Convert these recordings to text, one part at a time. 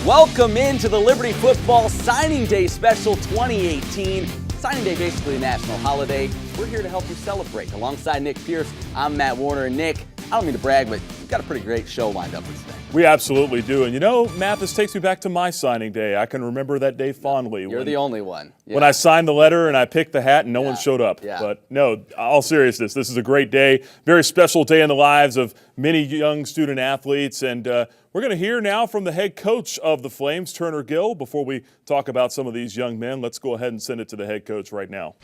Welcome into the Liberty Football Signing Day Special 2018. Signing Day basically a national holiday. We're here to help you celebrate. Alongside Nick Pierce, I'm Matt Warner. And Nick, I don't mean to brag, but we've got a pretty great show lined up for today. We absolutely do. And you know, Matt, this takes me back to my signing day. I can remember that day fondly. You're the only one. Yeah. When I signed the letter and I picked the hat and no one showed up. Yeah. But no, all seriousness, this is a great day. Very special day in the lives of many young student athletes. And we're going to hear now from the head coach of the Flames, Turner Gill. Before we talk about some of these young men, let's go ahead and send it to the head coach right now.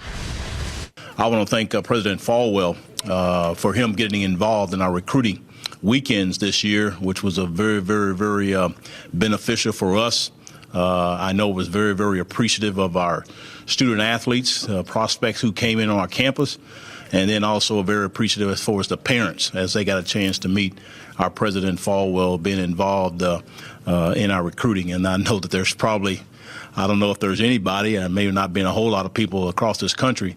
I want to thank President Falwell for him getting involved in our recruiting weekends this year, which was a very, very, very beneficial for us. I know it was very, very appreciative of our student athletes, prospects who came in on our campus, and then also very appreciative as far as the parents as they got a chance to meet our President Falwell being involved in our recruiting. And I know that there's probably, I don't know if there's anybody, and maybe not being a whole lot of people across this country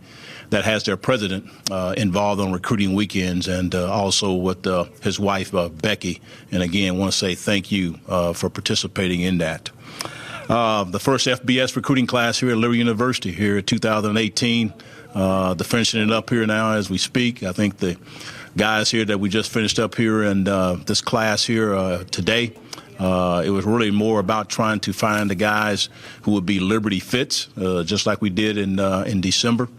that has their president involved on recruiting weekends, and also with his wife, Becky. And again, want to say thank you for participating in that. The first FBS recruiting class here at Liberty University here in 2018. They're finishing it up here now as we speak. I think the guys here that we just finished up here and this class here today, it was really more about trying to find the guys who would be Liberty fits, just like we did in December.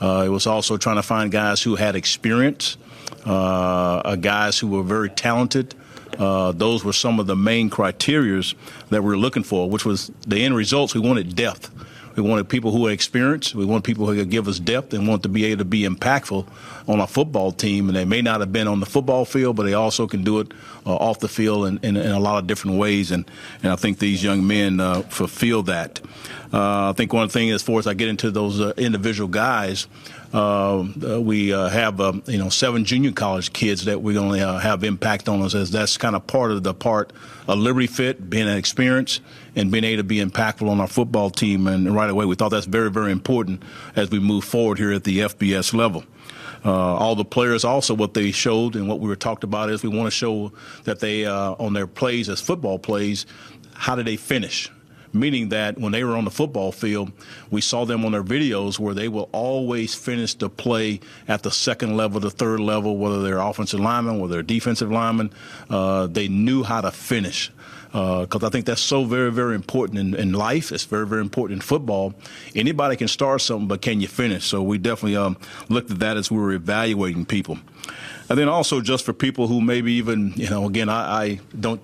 It was also trying to find guys who had experience, guys who were very talented. Those were some of the main criterias that we were looking for, which was the end results. We wanted depth. We wanted people who had experience. We wanted people who could give us depth and want to be able to be impactful on our football team. And they may not have been on the football field, but they also can do it off the field in a lot of different ways. And I think these young men fulfill that. I think one thing as far as I get into those individual guys, we have 7 junior college kids that we're going to have impact on us, as that's kind of part of Liberty Fit, being an experience and being able to be impactful on our football team. And right away, we thought that's very, very important as we move forward here at the FBS level. All the players also, what they showed and what we were talked about is we want to show that they, on their plays as football plays, how did they finish? Meaning that when they were on the football field, we saw them on their videos where they will always finish the play at the second level, the third level, whether they're offensive linemen, whether they're defensive linemen. They knew how to finish. Because I think that's so very, very important in life. It's very, very important in football. Anybody can start something, but can you finish? So we definitely looked at that as we were evaluating people. And then also just for people who maybe even, again, I don't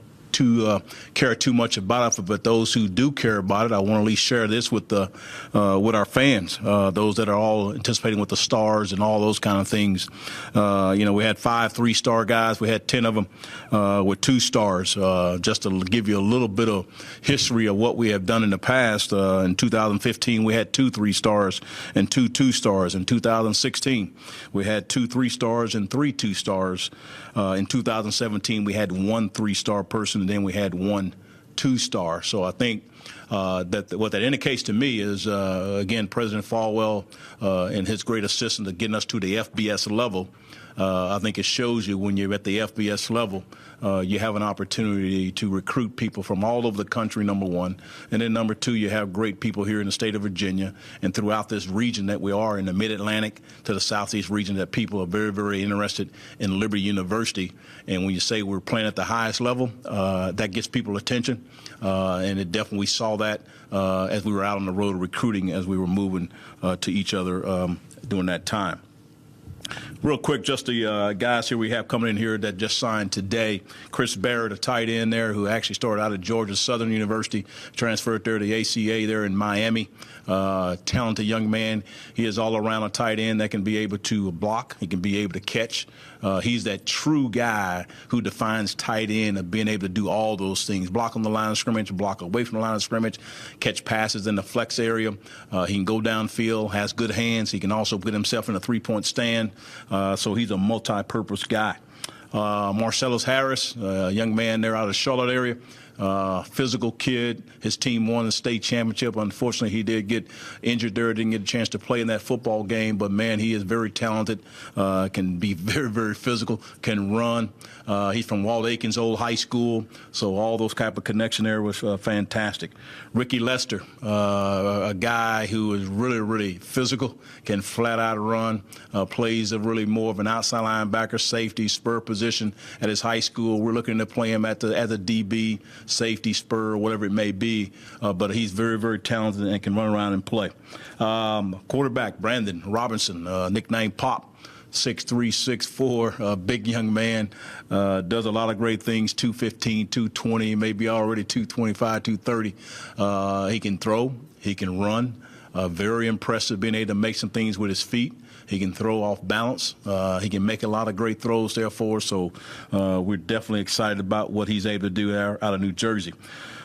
care too much about it, but those who do care about it, I want to at least share this with our fans, those that are all anticipating with the stars and all those kind of things. We had 5 3-star guys. We had 10 of them with 2 stars. Just to give you a little bit of history of what we have done in the past. In 2015, we had 2 3-stars and 2 2-stars. In 2016, we had 2 3-stars and 3 2-stars. In 2017, we had 1 3-star person, and then we had 1 2-star. So I think that what that indicates to me is, again, President Falwell and his great assistance of getting us to the FBS level. I think it shows you when you're at the FBS level, you have an opportunity to recruit people from all over the country, number one. And then number 2, you have great people here in the state of Virginia and throughout this region that we are in the Mid-Atlantic to the Southeast region, that people are very, very interested in Liberty University. And when you say we're playing at the highest level, that gets people attention. And it definitely, we saw that as we were out on the road recruiting, as we were moving to each other during that time. Real quick, just the guys here we have coming in here that just signed today. Chris Barrett, a tight end there, who actually started out at Georgia Southern University, transferred there to the ACA there in Miami. Talented young man. He is all around a tight end that can be able to block. He can be able to catch. He's that true guy who defines tight end of being able to do all those things. Block on the line of scrimmage, block away from the line of scrimmage, catch passes in the flex area. He can go downfield, has good hands. He can also put himself in a 3-point stand. So he's a multi-purpose guy. Marcellus Harris, a young man there out of the Charlotte area. Physical kid. His team won the state championship. Unfortunately, he did get injured there, didn't get a chance to play in that football game. But, man, he is very talented, can be very, very physical, can run. He's from Walt Aikens Old High School, so all those type of connection there was fantastic. Ricky Lester, a guy who is really, really physical, can flat out run, plays a really more of an outside linebacker, safety, spur position at his high school. We're looking to play him at the DB, safety, spur, whatever it may be, but he's very, very talented and can run around and play. Quarterback Brandon Robinson, nicknamed Pop. 6'3", 6'4", big young man, does a lot of great things, 215, 220, maybe already 225, 230. He can throw, he can run, very impressive being able to make some things with his feet. He can throw off balance. He can make a lot of great throws there for us, so we're definitely excited about what he's able to do there out of New Jersey.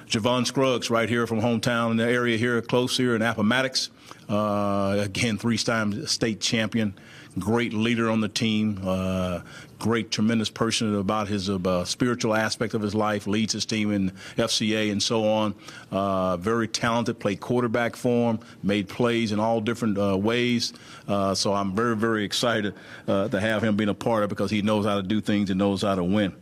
Javon Scruggs, right here from hometown in the area here, close here in Appomattox. Again, 3-time state champion. Great leader on the team, great, tremendous person about his spiritual aspect of his life, leads his team in FCA and so on. Very talented, played quarterback for him, made plays in all different ways. So I'm very, very excited to have him being a part of it because he knows how to do things and knows how to win.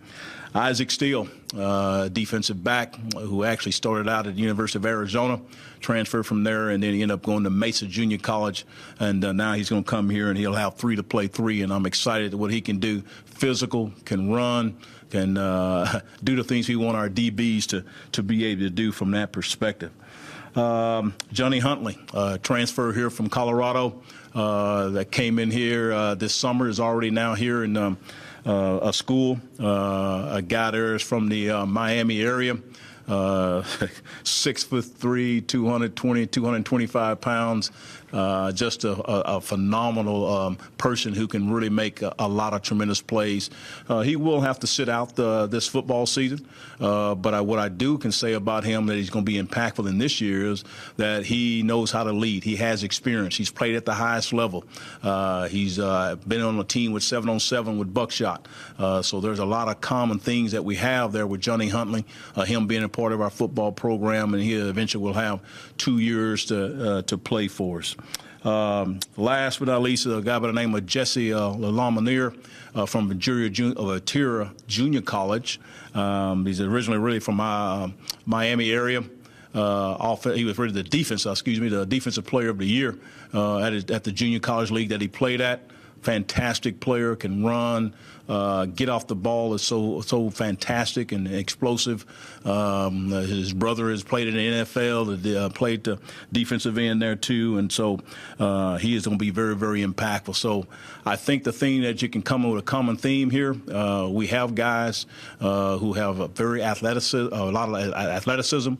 Isaac Steele, defensive back, who actually started out at the University of Arizona, transferred from there, and then he ended up going to Mesa Junior College, and now he's going to come here and he'll have 3 to play 3, and I'm excited at what he can do. Physical, can run, can do the things we want our DBs to be able to do from that perspective. Johnny Huntley, transfer here from Colorado, that came in here this summer, is already now here in a school. A guy there is from the Miami area, 6'3", 220, 225 pounds. Just a phenomenal person who can really make a lot of tremendous plays. He will have to sit out this football season, but what I can say about him that he's going to be impactful in this year is that he knows how to lead. He has experience. He's played at the highest level. He's been on a team with 7-on-7 with Buckshot. So there's a lot of common things that we have there with Johnny Huntley, him being a part of our football program, and he eventually will have 2 years to play for us. Last but not least, a guy by the name of Jesse Lemonier from Ventura Junior College. He's originally really from Miami area. He was really the defensive player of the year at the junior college league that he played at. Fantastic player, can run, get off the ball, is so fantastic and explosive. His brother has played in the NFL, played the defensive end there too, and so he is going to be very, very impactful. So I think the thing that you can come up with a common theme here, we have guys who have a lot of athleticism,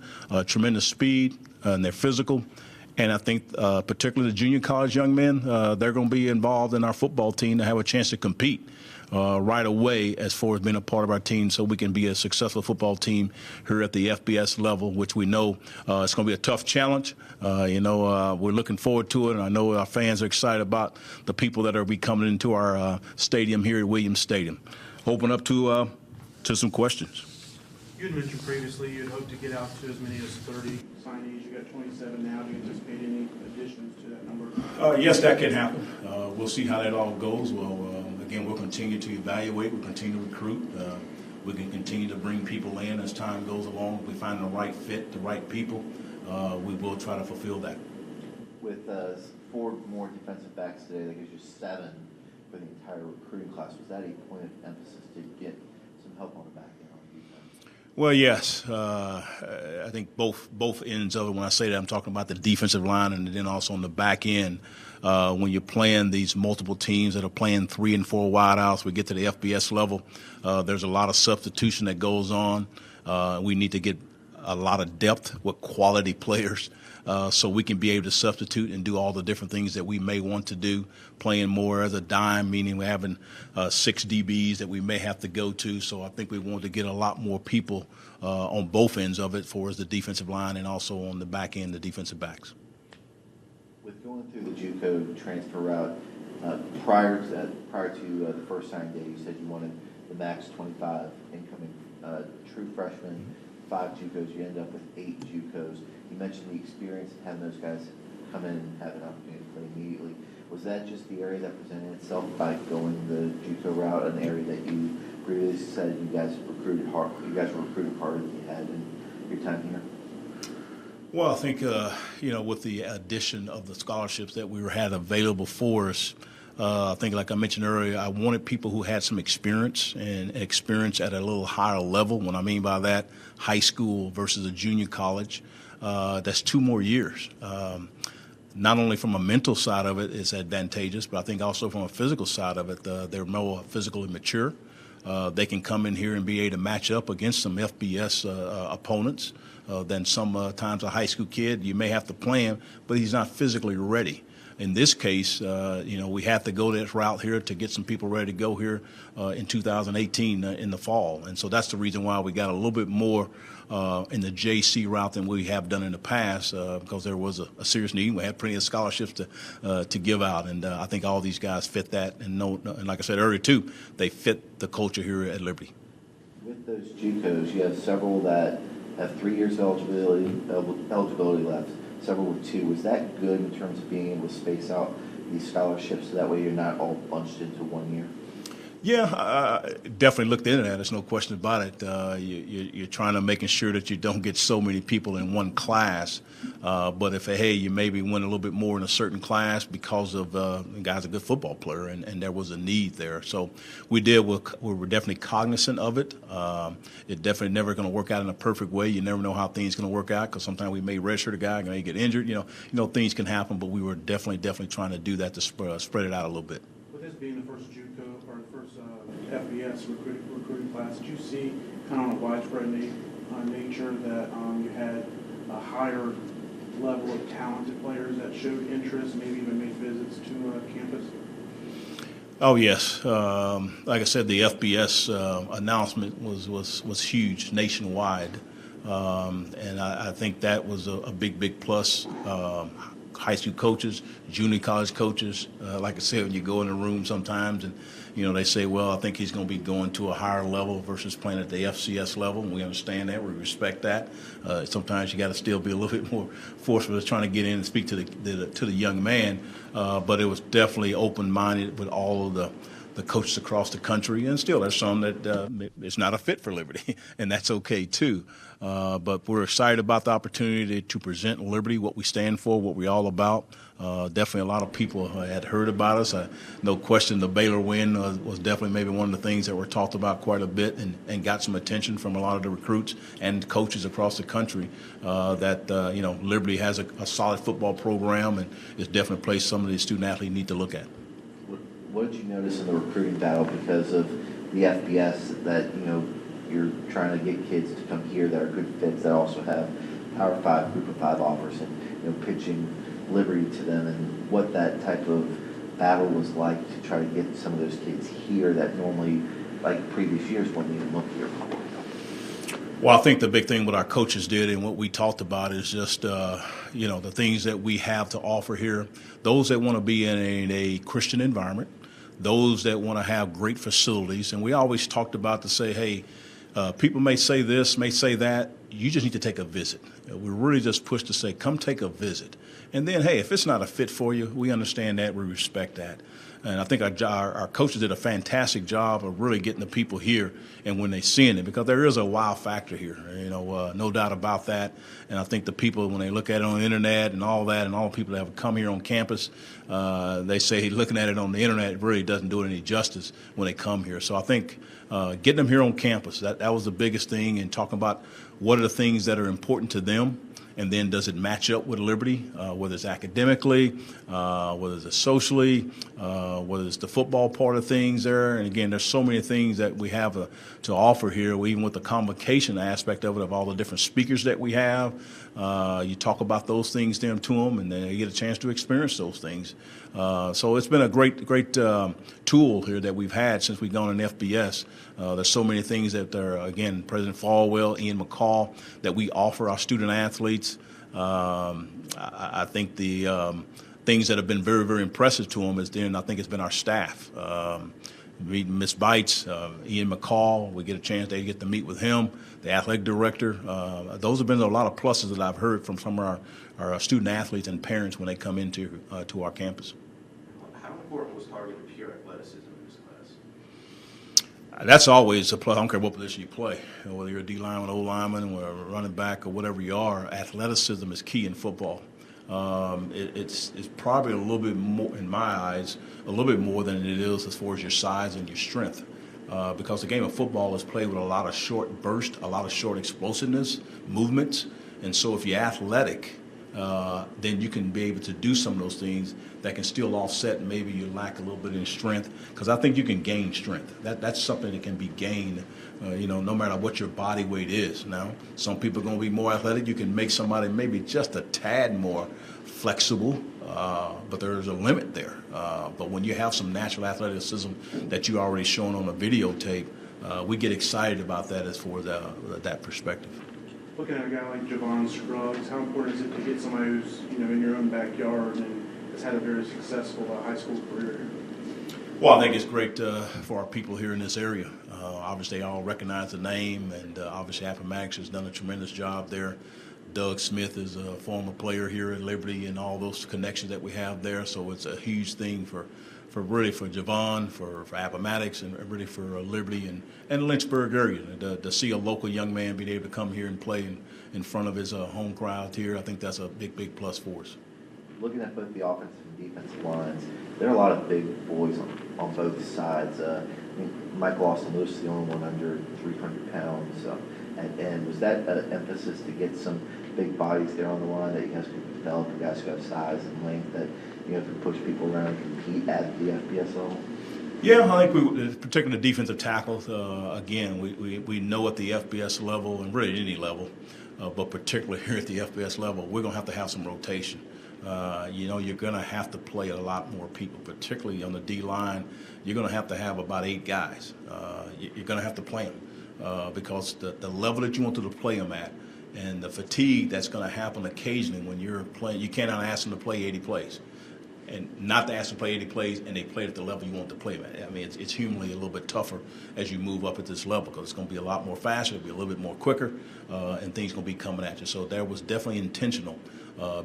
tremendous speed, and they're physical. And I think particularly the junior college young men, they're going to be involved in our football team to have a chance to compete right away as far as being a part of our team so we can be a successful football team here at the FBS level, which we know it's going to be a tough challenge. We're looking forward to it, and I know our fans are excited about the people that are be coming into our stadium here at Williams Stadium. Open up to some questions. You had mentioned previously you had hoped to get out to as many as 30 signees. You got 27 now. Do you anticipate any additions to that number? Yes, that can happen. We'll see how that all goes. Again, we'll continue to evaluate. We'll continue to recruit. We can continue to bring people in as time goes along. If we find the right fit, the right people, we will try to fulfill that. With 4 more defensive backs today, that gives you 7 for the entire recruiting class. Was that a point of emphasis to get some help on the back end on defense? Well, yes. I think both ends of it. When I say that, I'm talking about the defensive line and then also on the back end. When you're playing these multiple teams that are playing 3 and 4 wideouts, we get to the FBS level, there's a lot of substitution that goes on. We need to get a lot of depth with quality players so we can be able to substitute and do all the different things that we may want to do, playing more as a dime, meaning we're having 6 DBs that we may have to go to. So I think we want to get a lot more people on both ends of it for us, the defensive line and also on the back end, the defensive backs. With going through the JUCO transfer route, prior to the first signing day, you said you wanted the max 25 incoming true freshmen. 5 JUCOs, you end up with 8 JUCOs. You mentioned the experience of having those guys come in and have an opportunity to play immediately. Was that just the area that presented itself by going the JUCO route, an area that you previously said you guys recruited hard? You guys were recruiting harder than you had in your time here. Well, I think with the addition of the scholarships that we had available for us, I think, like I mentioned earlier, I wanted people who had some experience and experience at a little higher level. What I mean by that, high school versus a junior college, that's 2 more years. Not only from a mental side of it, it's advantageous, but I think also from a physical side of it, they're more physically mature. They can come in here and be able to match up against some FBS opponents than sometimes a high school kid. You may have to play him, but he's not physically ready. In this case, we have to go this route here to get some people ready to go here in 2018 in the fall. And so that's the reason why we got a little bit more in the JC route than we have done in the past because there was a serious need. We had plenty of scholarships to give out, and I think all these guys fit that. And like I said earlier, too, they fit the culture here at Liberty. With those JUCOs, you have several that have 3 years of eligibility left. Several with 2. Was that good in terms of being able to space out these scholarships so that way you're not all bunched into 1 year? Yeah, I definitely looked into that. There's no question about it. You're trying to making sure that you don't get so many people in one class. But if, hey, you maybe win a little bit more in a certain class because of the guy's a good football player and there was a need there. So we were definitely cognizant of it. It definitely never going to work out in a perfect way. You never know how things going to work out because sometimes we may redshirt a guy, may get injured. You know, things can happen, but we were definitely trying to do that to spread it out a little bit. With this being the first JUCO or the first FBS recruiting class, did you see kind of on a widespread nature that you had a higher level of talented players that showed interest, maybe even made visits to campus? Oh yes, like I said, the FBS announcement was huge nationwide, and I think that was a big plus. High school coaches, junior college coaches, like I said, when you go in the room sometimes and, they say, well, I think he's going to be going to a higher level versus playing at the FCS level. And we understand that. We respect that. Sometimes you got to still be a little bit more forceful trying to get in and speak to the young man. But it was definitely open-minded with all of the coaches across the country, and still there's some that it's not a fit for Liberty, and that's okay too. But we're excited about the opportunity to present Liberty, what we stand for, what we're all about. Definitely a lot of people had heard about us. No question the Baylor win was definitely maybe one of the things that were talked about quite a bit and got some attention from a lot of the recruits and coaches across the country that Liberty has a solid football program and is definitely a place some of these student athletes need to look at. What did you notice in the recruiting battle because of the FBS that, you're trying to get kids to come here that are good fits that also have Power 5, Group of 5 offers and, pitching Liberty to them, and what that type of battle was like to try to get some of those kids here that normally, like previous years, wouldn't even look here? Well, I think the big thing what our coaches did and what we talked about is just, the things that we have to offer here. Those that want to be in a Christian environment, those that want to have great facilities. And we always talked about to say, hey, people may say this, may say that. You just need to take a visit. We really just push to say, come take a visit. And then, hey, if it's not a fit for you, we understand that. We respect that. And I think our coaches did a fantastic job of really getting the people here and when they seeing it, because there is a wow factor here, no doubt about that. And I think the people, when they look at it on the internet and all that, and all the people that have come here on campus, they say looking at it on the internet really doesn't do it any justice when they come here. So I think getting them here on campus, that was the biggest thing, and talking about what are the things that are important to them. And then does it match up with Liberty, whether it's academically, whether it's socially, whether it's the football part of things there. And, again, there's so many things that we have to offer here, even with the convocation aspect of it, of all the different speakers that we have. You talk about those things to them, and then you get a chance to experience those things. So it's been a great tool here that we've had since we've gone in FBS. There's so many things that are, again, President Falwell, Ian McCall, that we offer our student athletes. I think the things that have been very, very impressive to them is then I think it's been our staff. meeting Miss Bites, Ian McCall. We get a chance to get to meet with him, the athletic director. Those have been a lot of pluses that I've heard from some of our student athletes and parents when they come into to our campus. How important was targeting pure athleticism in this class? That's always a plus. I don't care what position you play, whether you're a D lineman, O lineman, or a running back, or whatever you are. Athleticism is key in football. It's probably a little bit more, in my eyes, a little bit more than it is as far as your size and your strength. Because the game of football is played with a lot of short bursts, a lot of short explosiveness, movements. And so if you're athletic, then you can be able to do some of those things that can still offset maybe you lack a little bit in strength. Because I think you can gain strength. That's something that can be gained, no matter what your body weight is. Now, some people are going to be more athletic. You can make somebody maybe just a tad more flexible, but there's a limit there. But when you have some natural athleticism that you already shown on a videotape, we get excited about that as far as that perspective. Looking at a guy like Javon Scruggs, how important is it to get somebody who's in your own backyard and has had a very successful high school career? Well, I think it's great for our people here in this area. Obviously, they all recognize the name, and obviously Appomattox has done a tremendous job there. Doug Smith is a former player here at Liberty, and all those connections that we have there. So it's a huge thing for Javon, for Appomattox, and really for Liberty and the Lynchburg area. To see a local young man being able to come here and play in front of his home crowd here, I think that's a big plus for us. Looking at both the offensive and defensive lines, there are a lot of big boys on both sides. Michael Austin Lewis is the only one under 300 pounds. And was that an emphasis to get some big bodies there on the line that you guys could develop, you guys who have size and length that can push people around and compete at the FBS level? Yeah, I think particularly the defensive tackles, again, we know at the FBS level and really any level, but particularly here at the FBS level, we're going to have some rotation. You're going to have to play a lot more people, particularly on the D line. You're going to have about 8 guys. You're going to have to play them because the level that you want to play them at and the fatigue that's going to happen occasionally when you're playing, you cannot ask them to play 80 plays. And not to ask them to play 80 plays and they play at the level you want to play at. I mean, it's humanly a little bit tougher as you move up at this level because it's going to be a lot more faster, it'll be a little bit more quicker, and things going to be coming at you. So that was definitely intentional,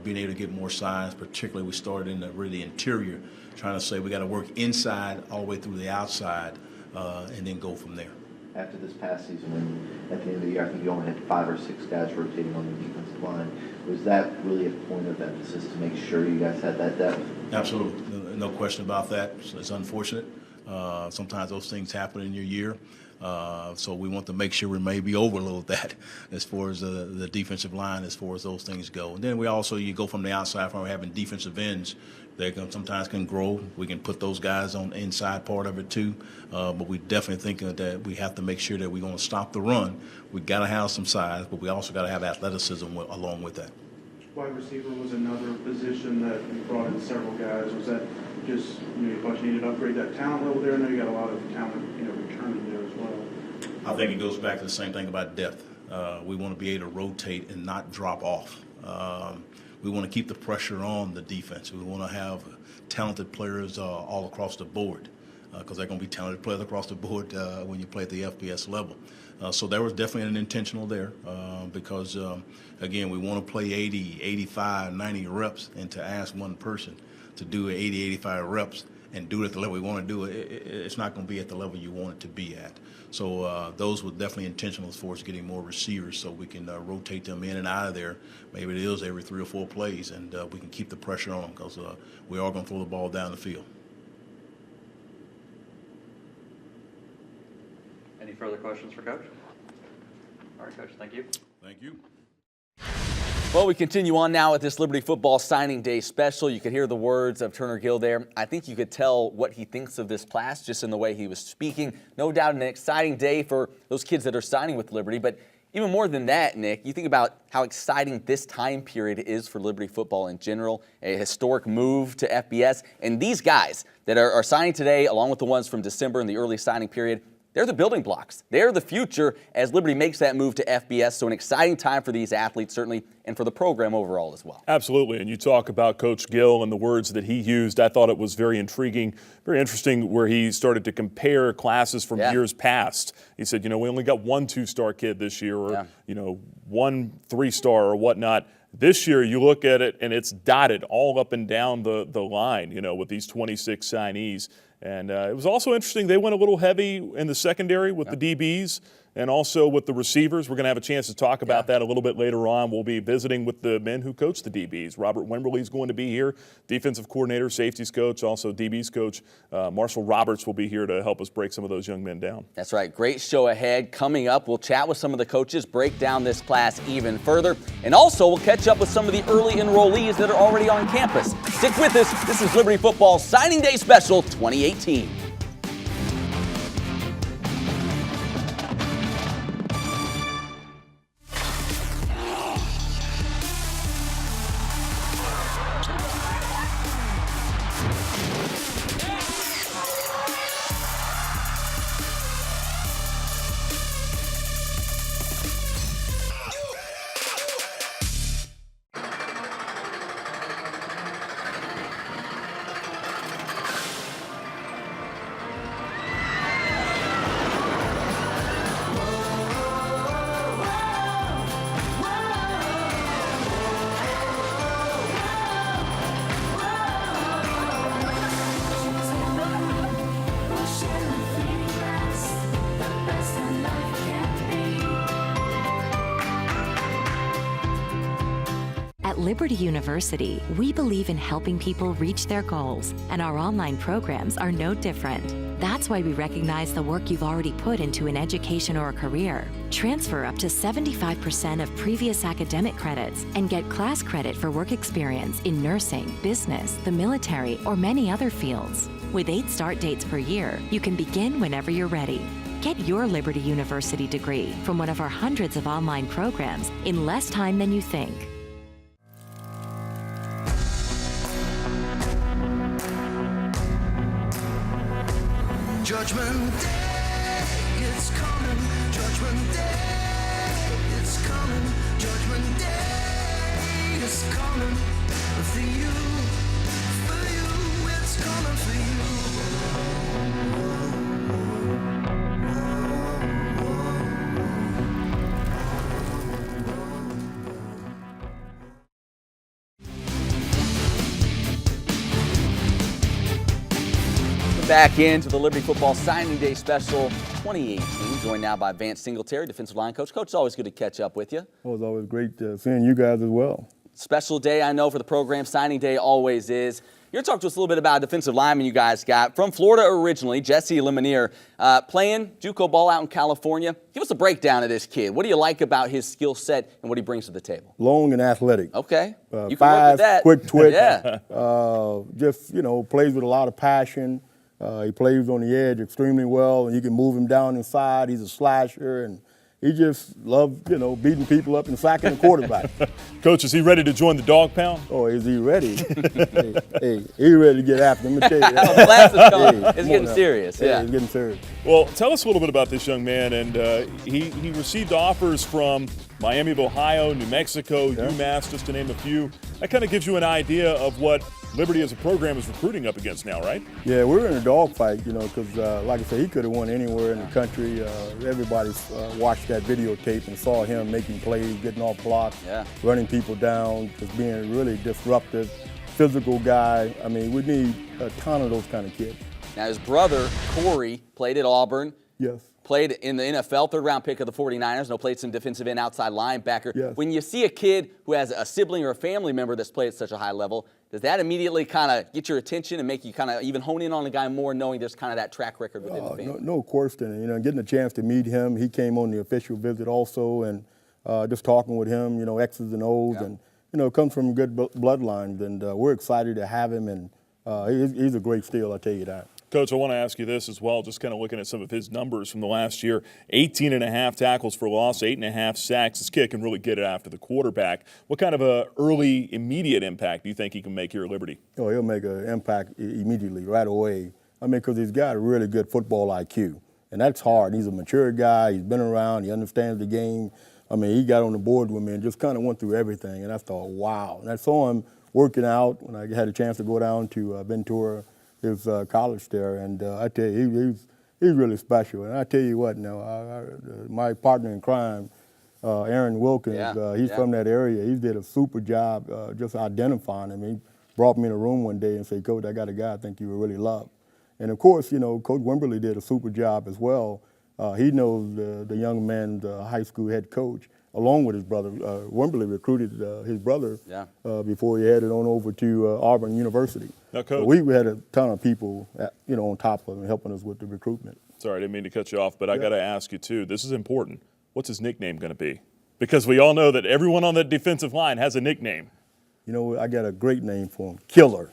being able to get more size, particularly we started in the interior, trying to say we got to work inside all the way through the outside and then go from there. After this past season, when at the end of the year, I think you only had 5 or 6 guys rotating on the defensive line, was that really a point of emphasis to make sure you guys had that depth? Absolutely. No question about that. It's unfortunate. Sometimes those things happen in your year. So we want to make sure we maybe overload that as far as the defensive line, as far as those things go. And then you go from the outside from having defensive ends. They sometimes can grow. We can put those guys on the inside part of it too. But we definitely think that we have to make sure that we're going to stop the run. We got to have some size, but we also got to have athleticism along with that. Wide receiver was another position that you brought in several guys. Was that just you thought you needed to upgrade that talent level there? I know you got a lot of talent returning there as well. I think it goes back to the same thing about depth. We want to be able to rotate and not drop off. We want to keep the pressure on the defense. We want to have talented players all across the board because they're going to be talented players across the board when you play at the FBS level. So there was definitely an intentional there because, again, we want to play 80, 85, 90 reps, and to ask one person to do 80, 85 reps and do it at the level we want to do it, it's not going to be at the level you want it to be at. So those were definitely intentional as far as getting more receivers so we can rotate them in and out of there. Maybe it is every 3 or 4 plays, and we can keep the pressure on them because we are going to throw the ball down the field. Any further questions for Coach? All right, Coach, thank you. Thank you. Well, we continue on now with this Liberty Football Signing Day special. You could hear the words of Turner Gill there. I think you could tell what he thinks of this class just in the way he was speaking. No doubt an exciting day for those kids that are signing with Liberty. But even more than that, Nick, you think about how exciting this time period is for Liberty football in general, a historic move to FBS. And these guys that are signing today, along with the ones from December in the early signing period, they're the building blocks. They're the future as Liberty makes that move to FBS. So an exciting time for these athletes, certainly, and for the program overall as well. Absolutely. And you talk about Coach Gill and the words that he used. I thought it was very intriguing, very interesting where he started to compare classes from years past. He said, we only got one 2-star kid this year or, one 3-star or whatnot. This year, you look at it, and it's dotted all up and down the line, with these 26 signees. And it was also interesting, they went a little heavy in the secondary with the DBs and also with the receivers. We're going to have a chance to talk about that a little bit later on. We'll be visiting with the men who coach the DBs. Robert Wimberly's going to be here, defensive coordinator, safeties coach, also DBs coach. Marshall Roberts will be here to help us break some of those young men down. That's right. Great show ahead. Coming up, we'll chat with some of the coaches, break down this class even further, and also we'll catch up with some of the early enrollees that are already on campus. Stick with us. This is Liberty Football Signing Day Special 2018. At Liberty University, we believe in helping people reach their goals, and our online programs are no different. That's why we recognize the work you've already put into an education or a career. Transfer up to 75% of previous academic credits and get class credit for work experience in nursing, business, the military, or many other fields. With 8 start dates per year, you can begin whenever you're ready. Get your Liberty University degree from one of our hundreds of online programs in less time than you think. Judgment Day, it's coming. Judgment Day, it's coming. Judgment Day, it's coming. For you, it's coming for you. Back into the Liberty Football Signing Day Special 2018. Joined now by Vance Singletary, defensive line coach. Coach, it's always good to catch up with you. Well, it's always great seeing you guys as well. Special day, I know, for the program. Signing day always is. You're going to talk to us a little bit about a defensive lineman you guys got from Florida originally, Jesse Lemonier, playing JUCO ball out in California. Give us a breakdown of this kid. What do you like about his skill set and what he brings to the table? Long and athletic. Okay. You can work fast, with that. quick twitch. Yeah. Just, plays with a lot of passion. He plays on the edge extremely well, and you can move him down inside. He's a slasher, and he just loves, beating people up and sacking the quarterback. Coach, is he ready to join the dog pound? Oh, is he ready? hey, he's ready to get after him. Let me tell you that. The class is coming. It's getting serious. Yeah, it's getting serious. Well, tell us a little bit about this young man. And he received offers from Miami of Ohio, New Mexico, UMass, just to name a few. That kind of gives you an idea of what Liberty as a program is recruiting up against now, right? Yeah, we're in a dogfight, because like I said, he could have won anywhere in the country. Everybody watched that videotape and saw him making plays, getting off blocks, running people down, just being really disruptive, physical guy. I mean, we need a ton of those kind of kids. Now, his brother, Corey, played at Auburn. Yes. Played in the NFL, third-round pick of the 49ers. Played some defensive end, outside linebacker. Yes. When you see a kid who has a sibling or a family member that's played at such a high level, does that immediately kind of get your attention and make you kind of even hone in on the guy more, knowing there's kind of that track record within the family? No question. Getting a chance to meet him. He came on the official visit also, and just talking with him, X's and O's, and comes from good bloodlines, and we're excited to have him, and he's a great steal, I'll tell you that. Coach, I want to ask you this as well, just kind of looking at some of his numbers from the last year. 18.5 tackles for loss, 8.5 sacks. This kid can really get it after the quarterback. What kind of a early, immediate impact do you think he can make here at Liberty? Oh, he'll make an impact immediately, right away. I mean, because he's got a really good football IQ. And that's hard. He's a mature guy. He's been around. He understands the game. I mean, he got on the board with me and just kind of went through everything. And I thought, wow. And I saw him working out when I had a chance to go down to Ventura, his college there. And I tell you, he's really special. And I tell you what, now, my partner in crime, Aaron Wilkins, he's from that area. He did a super job just identifying him. He brought me in a room one day and said, Coach, I got a guy I think you would really love. And of course, you know, Coach Wimberly did a super job as well. He knows the young man, the high school head coach, along with his brother. Wimberly recruited his brother before he headed on over to Auburn University. Now, Coach, so we had a ton of people, you know, on top of him helping us with the recruitment. Sorry, I didn't mean to cut you off, but I got to ask you too. This is important. What's his nickname going to be? Because we all know that everyone on the defensive line has a nickname. You know, I got a great name for him, Killer.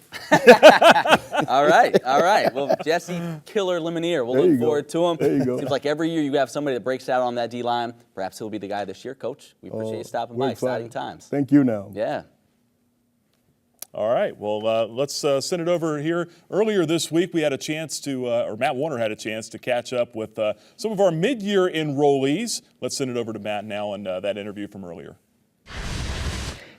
All right. Well, Jesse Killer Lemonier. We'll look forward to him. There you go. Seems like every year you have somebody that breaks out on that D-line. Perhaps he'll be the guy this year, Coach. We appreciate you stopping by. Exciting times. Thank you now. Yeah. All right. Well, let's send it over here. Earlier this week, we had a chance to, or Matt Warner had a chance to catch up with some of our mid-year enrollees. Let's send it over to Matt now and that interview from earlier.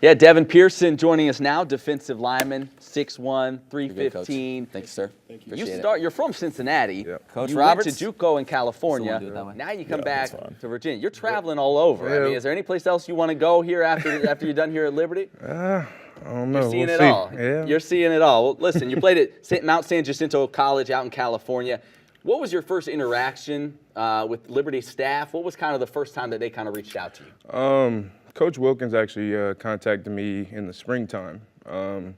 Yeah, Devin Pearson joining us now, defensive lineman, 6'1", 315. Thank you, sir. Thank you. You're from Cincinnati. Yep. Coach you Roberts. went to JUCO in California. Now you come back to Virginia. You're traveling all over. I mean, is there any place else you want to go here after you're done here at Liberty? I don't know. You're seeing we'll it see. all. Yeah. You're seeing it all. Well, listen, you played at Mount San Jacinto College out in California. What was your first interaction with Liberty staff? What was kind of the first time that they kind of reached out to you? Coach Wilkins actually contacted me in the springtime, and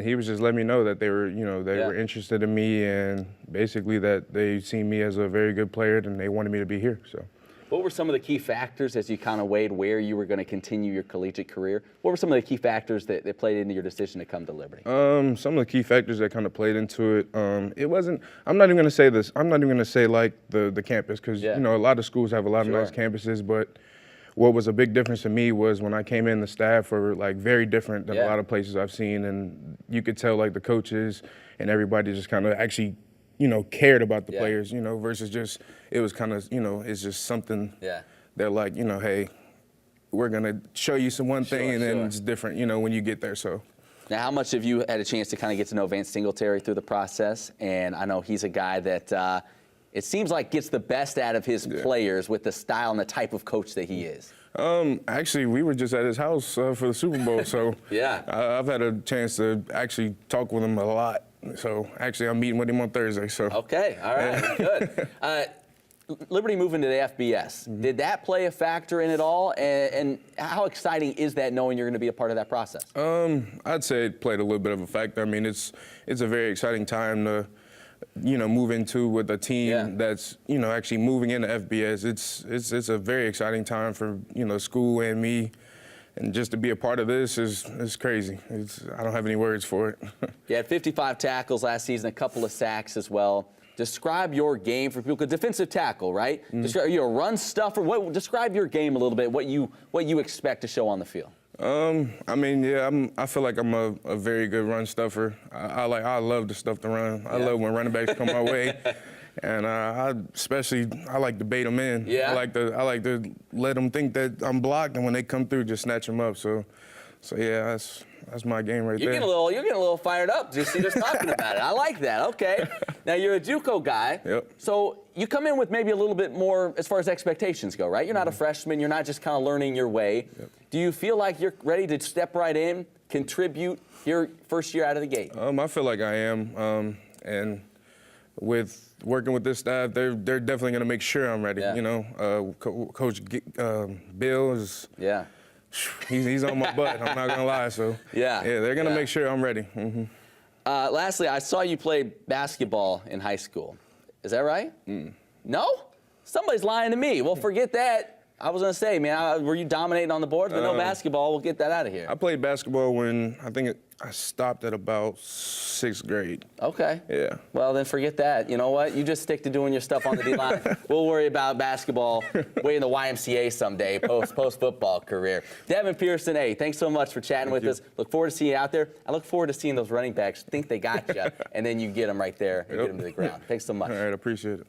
he was just letting me know that they were, were interested in me, and basically that they see me as a very good player, and they wanted me to be here. So, what were some of the key factors as you kind of weighed where you were going to continue your collegiate career? What were some of the key factors that played into your decision to come to Liberty? Some of the key factors that kind of played into it, it wasn't. I'm not even going to say this. I'm not even going to say like the campus, because a lot of schools have a lot of nice campuses, but what was a big difference to me was when I came in, the staff were like very different than a lot of places I've seen, and you could tell like the coaches and everybody just kind of actually, cared about the players, versus just it was kind of, it's just something. They're like, hey, we're gonna show you one thing, and then it's different, when you get there. So. Now, how much have you had a chance to kind of get to know Vance Singletary through the process? And I know he's a guy that. It seems like gets the best out of his players with the style and the type of coach that he is. Actually, we were just at his house for the Super Bowl, so I've had a chance to actually talk with him a lot. So actually, I'm meeting with him on Thursday. So okay, all right, good. Liberty moving to the FBS, did that play a factor in it all? And how exciting is that, knowing you're going to be a part of that process? I'd say it played a little bit of a factor. I mean, it's a very exciting time to move into with a team that's, actually moving into FBS. It's a very exciting time for, school and me. And just to be a part of this is crazy. I don't have any words for it. You had 55 tackles last season, a couple of sacks as well. Describe your game for people. 'Cause defensive tackle, right? You're a run stuffer. Describe your game a little bit, what you expect to show on the field. I mean, I feel like I'm a very good run stuffer. I love to stuff the run. I love when running backs come my way, and I like to bait them in. I like to let them think that I'm blocked, and when they come through, just snatch them up. So yeah, that's my game right there. You're getting a little fired up just talking about it. I like that. Okay. Now you're a JUCO guy. Yep. So you come in with maybe a little bit more as far as expectations go, right? You're not a freshman. You're not just kind of learning your way. Yep. Do you feel like you're ready to step right in, contribute your first year out of the gate? I feel like I am. And with working with this staff, they're definitely going to make sure I'm ready. Coach Bill is. Yeah. He's on my butt. I'm not gonna lie. So they're gonna make sure I'm ready. Lastly, I saw you play basketball in high school. Is that right? No? Somebody's lying to me. Well, forget that. I was gonna say, man, were you dominating on the boards? But no basketball. We'll get that out of here. I played basketball when I stopped at about 6th grade. Okay. Yeah. Well, then forget that. You know what? You just stick to doing your stuff on the D-line. We'll worry about basketball way in the YMCA someday, post-football career. Devin Pearson, hey, thanks so much for chatting with us. Look forward to seeing you out there. I look forward to seeing those running backs think they got you, and then you get them right there and get them to the ground. Thanks so much. All right, I appreciate it.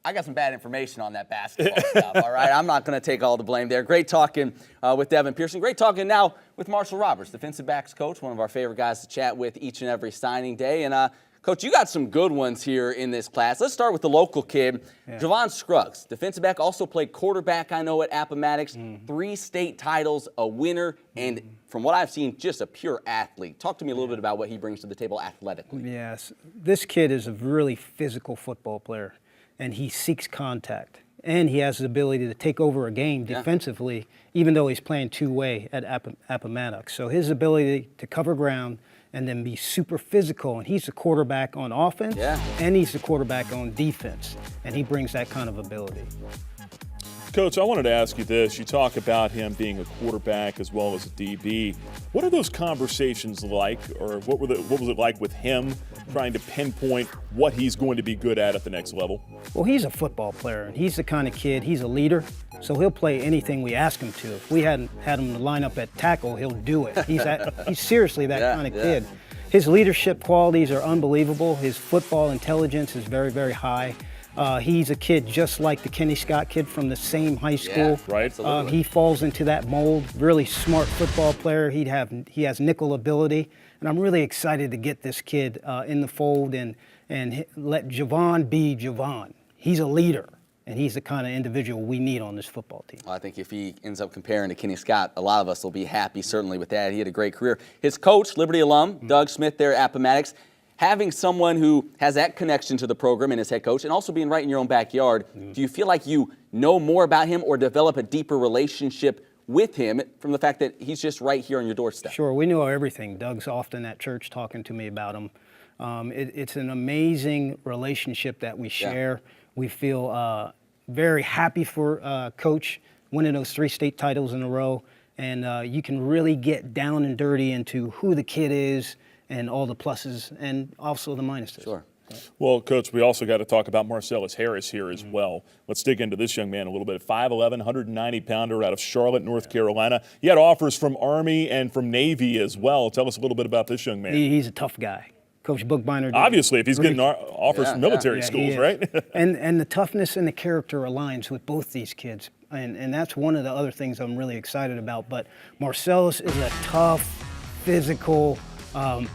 I got some bad information on that basketball stuff, all right? I'm not going to take all the blame there. Great talking with Devin Pearson. Great talking now with Marshall Roberts, defensive backs coach, one of our favorite guys to chat with each and every signing day. And, Coach, you got some good ones here in this class. Let's start with the local kid, Javon Scruggs. Defensive back, also played quarterback, I know, at Appomattox. 3 state titles, a winner, and from what I've seen, just a pure athlete. Talk to me a little bit about what he brings to the table athletically. Yes, this kid is a really physical football player, and he seeks contact. And he has the ability to take over a game defensively, even though he's playing two-way at Appomattox. So his ability to cover ground and then be super physical, and he's the quarterback on offense, and he's the quarterback on defense, and he brings that kind of ability. Coach, I wanted to ask you this. You talk about him being a quarterback as well as a DB. What are those conversations like, or what was it like with him trying to pinpoint what he's going to be good at the next level? Well, he's a football player, and he's the kind of kid, he's a leader, so he'll play anything we ask him to. If we hadn't had him line up at tackle, he'll do it. He's seriously that kind of kid. His leadership qualities are unbelievable. His football intelligence is very, very high. He's a kid just like the Kenny Scott kid from the same high school. He falls into that mold. Really smart football player. He has nickel ability, and I'm really excited to get this kid in the fold and let Javon be Javon. He's a leader, and he's the kind of individual we need on this football team. Well, I think if he ends up comparing to Kenny Scott, a lot of us will be happy certainly with that. He had a great career. His coach, Liberty alum, Doug Smith there at Appomattox. Having someone who has that connection to the program and his head coach, and also being right in your own backyard, do you feel like you know more about him or develop a deeper relationship with him from the fact that he's just right here on your doorstep? Sure, we know everything. Doug's often at church talking to me about him. It's an amazing relationship that we share. We feel very happy for Coach winning those 3 state titles in a row, and you can really get down and dirty into who the kid is, and all the pluses and also the minuses. Sure. Well, Coach, we also got to talk about Marcellus Harris here as well. Let's dig into this young man a little bit. 5'11", 190-pounder out of Charlotte, North Carolina. He had offers from Army and from Navy as well. Tell us a little bit about this young man. He's a tough guy. Coach Bookbinder. Obviously, if he's getting offers from military schools, right? and the toughness and the character aligns with both these kids. And that's one of the other things I'm really excited about. But Marcellus is a tough, physical,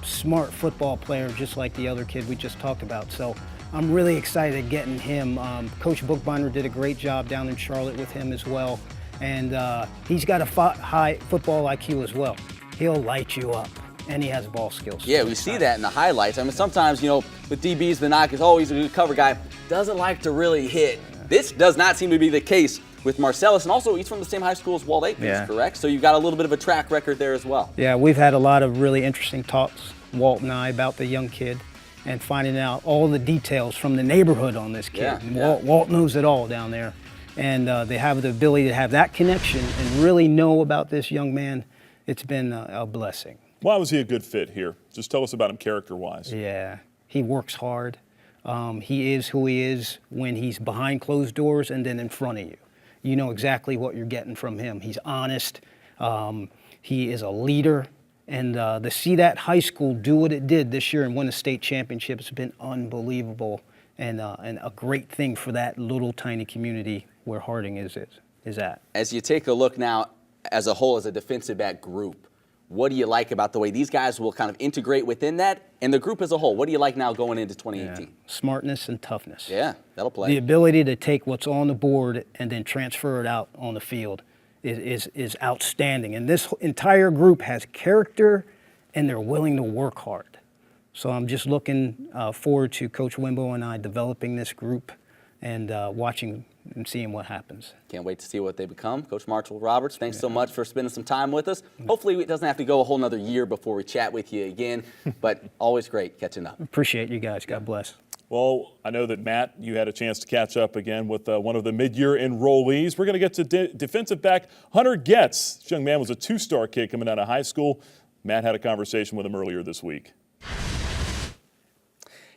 smart football player, just like the other kid we just talked about. So I'm really excited getting him. Coach Bookbinder did a great job down in Charlotte with him as well. And he's got a high football IQ as well. He'll light you up, and he has ball skills. Yeah, we see that in the highlights. I mean, sometimes, with DBs, the knock is, he's a good cover guy. Doesn't like to really hit. This does not seem to be the case with Marcellus, and also he's from the same high school as Walt Aikens, correct? So you've got a little bit of a track record there as well. Yeah, we've had a lot of really interesting talks, Walt and I, about the young kid and finding out all the details from the neighborhood on this kid. Walt knows it all down there, and they have the ability to have that connection and really know about this young man. It's been a blessing. Why was he a good fit here? Just tell us about him character-wise. Yeah, he works hard. He is who he is when he's behind closed doors and then in front of you. You know exactly what you're getting from him. He's honest. He is a leader. And to see that high school do what it did this year and win a state championship has been unbelievable and a great thing for that little tiny community where Harding is at. As you take a look now as a whole, as a defensive back group, what do you like about the way these guys will kind of integrate within that and the group as a whole? What do you like now going into 2018? Smartness and toughness. Yeah, that'll play. The ability to take what's on the board and then transfer it out on the field is outstanding. And this entire group has character and they're willing to work hard. So I'm just looking forward to Coach Wimbo and I developing this group and watching and seeing what happens. Can't wait to see what they become. Coach Marshall Roberts, thanks so much for spending some time with us. Hopefully it doesn't have to go a whole nother year before we chat with you again, but always great catching up. Appreciate you guys. God bless. Well, I know that, Matt, you had a chance to catch up again with one of the mid-year enrollees. We're going to get to defensive back Hunter Getz. This young man was a 2-star kid coming out of high school. Matt had a conversation with him earlier this week.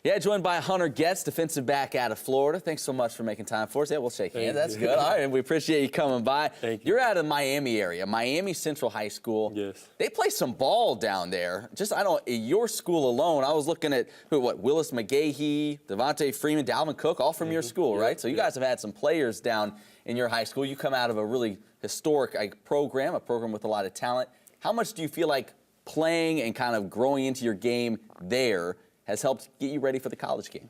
Yeah, joined by Hunter Getz, defensive back out of Florida. Thanks so much for making time for us. Yeah, we'll shake hands. That's good. All right, and we appreciate you coming by. Thank you. You're out of the Miami area, Miami Central High School. Yes. They play some ball down there. Your school alone, I was looking at, Willis McGahee, Devontae Freeman, Dalvin Cook, all from your school, right? So you guys have had some players down in your high school. You come out of a really historic program, a program with a lot of talent. How much do you feel like playing and kind of growing into your game there has helped get you ready for the college game?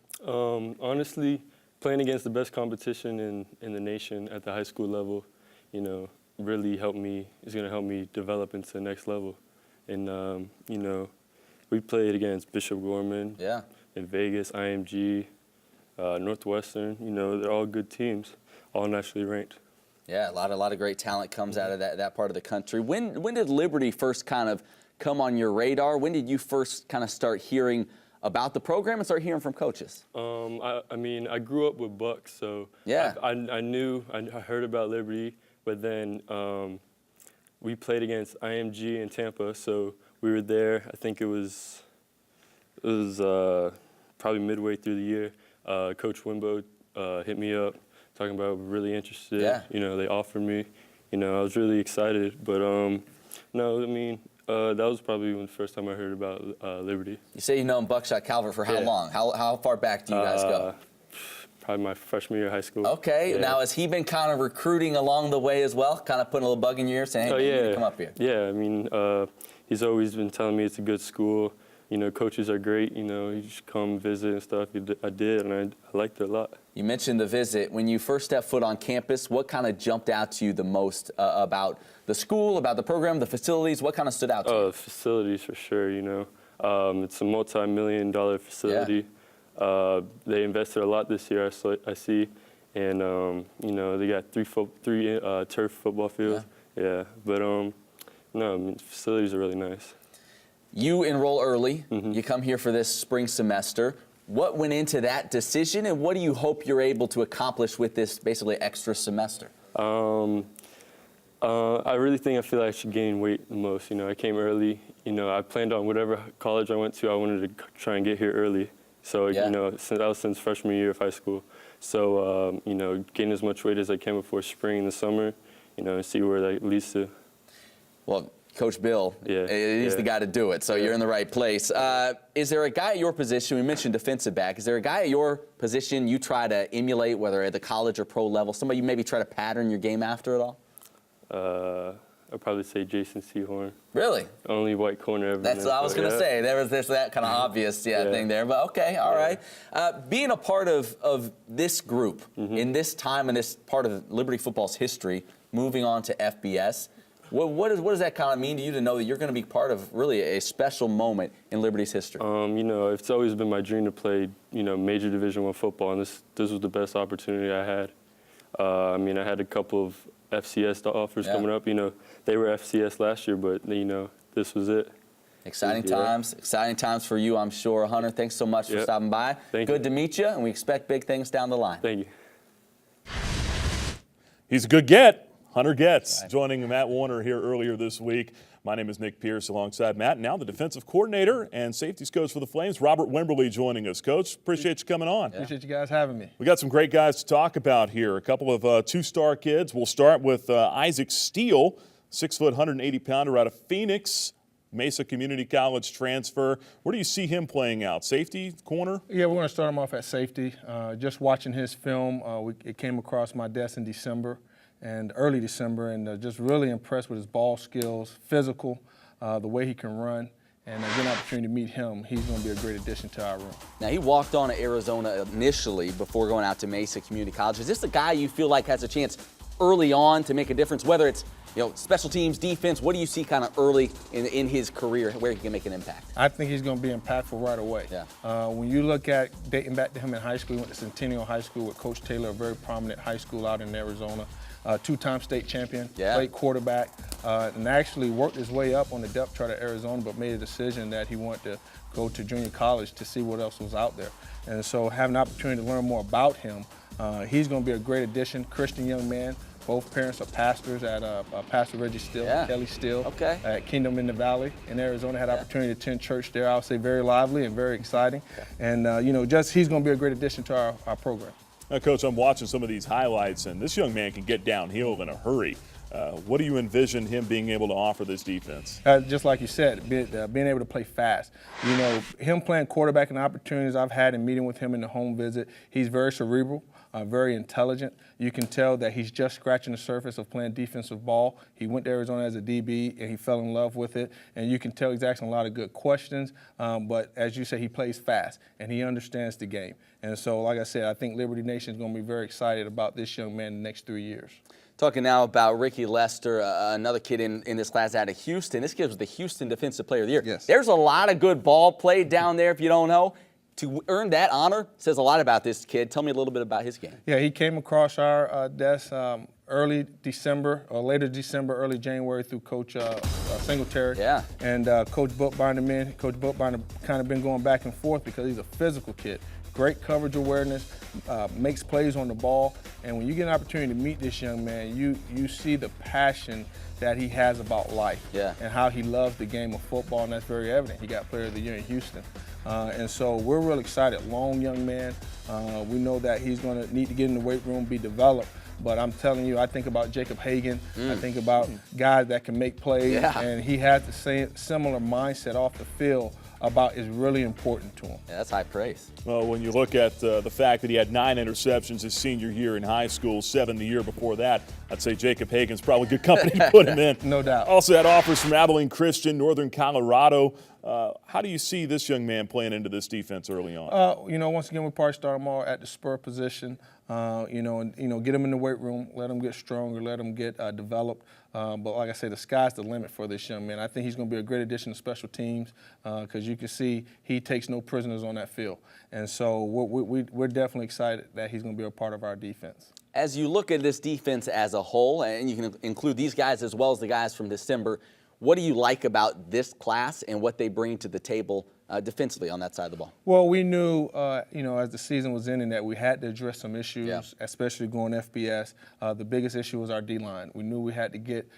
Honestly, playing against the best competition in the nation at the high school level, really is going to help me develop into the next level. And, we played against Bishop Gorman in Vegas, IMG, Northwestern. They're all good teams, all nationally ranked. Yeah, a lot of great talent comes out of that part of the country. When did Liberty first kind of come on your radar? When did you first kind of start hearing about the program and start hearing from coaches? I grew up with Bucks, so yeah. I heard about Liberty, but then we played against IMG in Tampa, so we were there. I think it was probably midway through the year. Coach Wimbo hit me up, talking about really interested. Yeah. They offered me. I was really excited, but that was probably the first time I heard about Liberty. You say you've known Buckshot Calvert for how long? How far back do you guys go? Probably my freshman year of high school. Okay. Yeah. Now, has he been kind of recruiting along the way as well? Kind of putting a little bug in your ear saying, hey, you need to come up here? Yeah. He's always been telling me it's a good school. Coaches are great. You should come visit and stuff. I did, and I liked it a lot. You mentioned the visit. When you first stepped foot on campus, what kind of jumped out to you the most about the school, about the program, the facilities? What kind of stood out to you? The facilities for sure. It's a multi-million-dollar facility. Yeah. They invested a lot this year, I see, and they got three turf football fields. Yeah. But facilities are really nice. You enroll early. Mm-hmm. You come here for this spring semester. What went into that decision, and what do you hope you're able to accomplish with this basically extra semester? I feel like I should gain weight the most. I came early. I planned on whatever college I went to, I wanted to try and get here early. So, since freshman year of high school. So, gain as much weight as I can before spring and the summer, and see where that leads to. Well, Coach Bill, he's the guy to do it, so you're in the right place. Is there a guy at your position, we mentioned defensive back, is there a guy at your position you try to emulate, whether at the college or pro level, somebody you maybe try to pattern your game after at all? I'd probably say Jason Sehorn. Really? Only white corner ever. That's what I was going to say. There's that kind of obvious thing there. But okay, all right. Being a part of this group in this time and this part of Liberty football's history, moving on to FBS, what does that kind of mean to you to know that you're going to be part of really a special moment in Liberty's history? It's always been my dream to play, major Division I football, and this was the best opportunity I had. I had a couple of FCS offers coming up. They were FCS last year, but this was it. Exciting times for you, I'm sure. Hunter, thanks so much for stopping by. Good to meet you, and we expect big things down the line. Thank you. He's a good get. Hunter Getz joining Matt Warner here earlier this week. My name is Nick Pierce alongside Matt. Now the defensive coordinator and safeties coach for the Flames, Robert Wimberly, joining us. Coach, appreciate you coming on. Appreciate you guys having me. We got some great guys to talk about here. A couple of two-star kids. We'll start with Isaac Steele, 6 foot, 180-pounder out of Phoenix. Mesa Community College transfer. Where do you see him playing out? Safety, corner? Yeah, we're going to start him off at safety. Just watching his film, it came across my desk in December. And early December, and just really impressed with his ball skills, physical, the way he can run, and get an opportunity to meet him. He's going to be a great addition to our room. Now, he walked on to Arizona initially before going out to Mesa Community College. Is this a guy you feel like has a chance early on to make a difference, whether it's special teams, defense? What do you see kind of early in his career where he can make an impact? I think he's going to be impactful right away. Yeah. When you look at dating back to him in high school, he went to Centennial High School with Coach Taylor, a very prominent high school out in Arizona. Two-time state champion, played quarterback, and actually worked his way up on the depth chart at Arizona, but made a decision that he wanted to go to junior college to see what else was out there. And so having an opportunity to learn more about him, he's going to be a great addition, Christian young man, Both parents are pastors at Pastor Reggie Still, Kelly Still, at Kingdom in the Valley in Arizona. Had opportunity to attend church there. I would say very lively and very exciting. And he's going to be a great addition to our program. Now, Coach, I'm watching some of these highlights, and this young man can get downhill in a hurry. What do you envision him being able to offer this defense? Just like you said, being able to play fast. Him playing quarterback and opportunities I've had in meeting with him in the home visit, he's very cerebral. Very intelligent. You can tell that he's just scratching the surface of playing defensive ball. He went to Arizona as a DB, and he fell in love with it. And you can tell he's asking a lot of good questions. But as you say, he plays fast, and he understands the game. And so, like I said, I think Liberty Nation is going to be very excited about this young man in the next 3 years. Talking now about Ricky Lester, another kid in this class out of Houston. This kid was the Houston Defensive Player of the Year. Yes. There's a lot of good ball played down there, if you don't know. To earn that honor says a lot about this kid. Tell me a little bit about his game. Yeah, he came across our desk early December, or later December, early January through Coach Singletary. Yeah. And Coach Bookbinder men. Coach Bookbinder kind of been going back and forth because he's a physical kid. Great coverage awareness, makes plays on the ball. And when you get an opportunity to meet this young man, you see the passion that he has about life and how he loves the game of football, and that's very evident. He got Player of the Year in Houston. And so we're real excited. Long young man. We know that he's going to need to get in the weight room, be developed. But I'm telling you, I think about Jacob Hagan. I think about guys that can make plays. And he has the same similar mindset off the field about is really important to him. Yeah, that's high praise. Well, when you look at the fact that he had 9 interceptions his senior year in high school, 7 the year before that, I'd say Jacob Hagan's probably good company to put him in. No doubt. Also had offers from Abilene Christian, Northern Colorado. How do you see this young man playing into this defense early on? Once again, we probably start him all at the spur position. Get him in the weight room, let him get stronger, let him get developed. But like I say, the sky's the limit for this young man. I think he's going to be a great addition to special teams because you can see he takes no prisoners on that field. And so we're definitely excited that he's going to be a part of our defense. As you look at this defense as a whole, and you can include these guys as well as the guys from December, what do you like about this class and what they bring to the table defensively on that side of the ball? Well, we knew, as the season was ending, that we had to address some issues, especially going FBS. The biggest issue was our D-line. We knew we had to get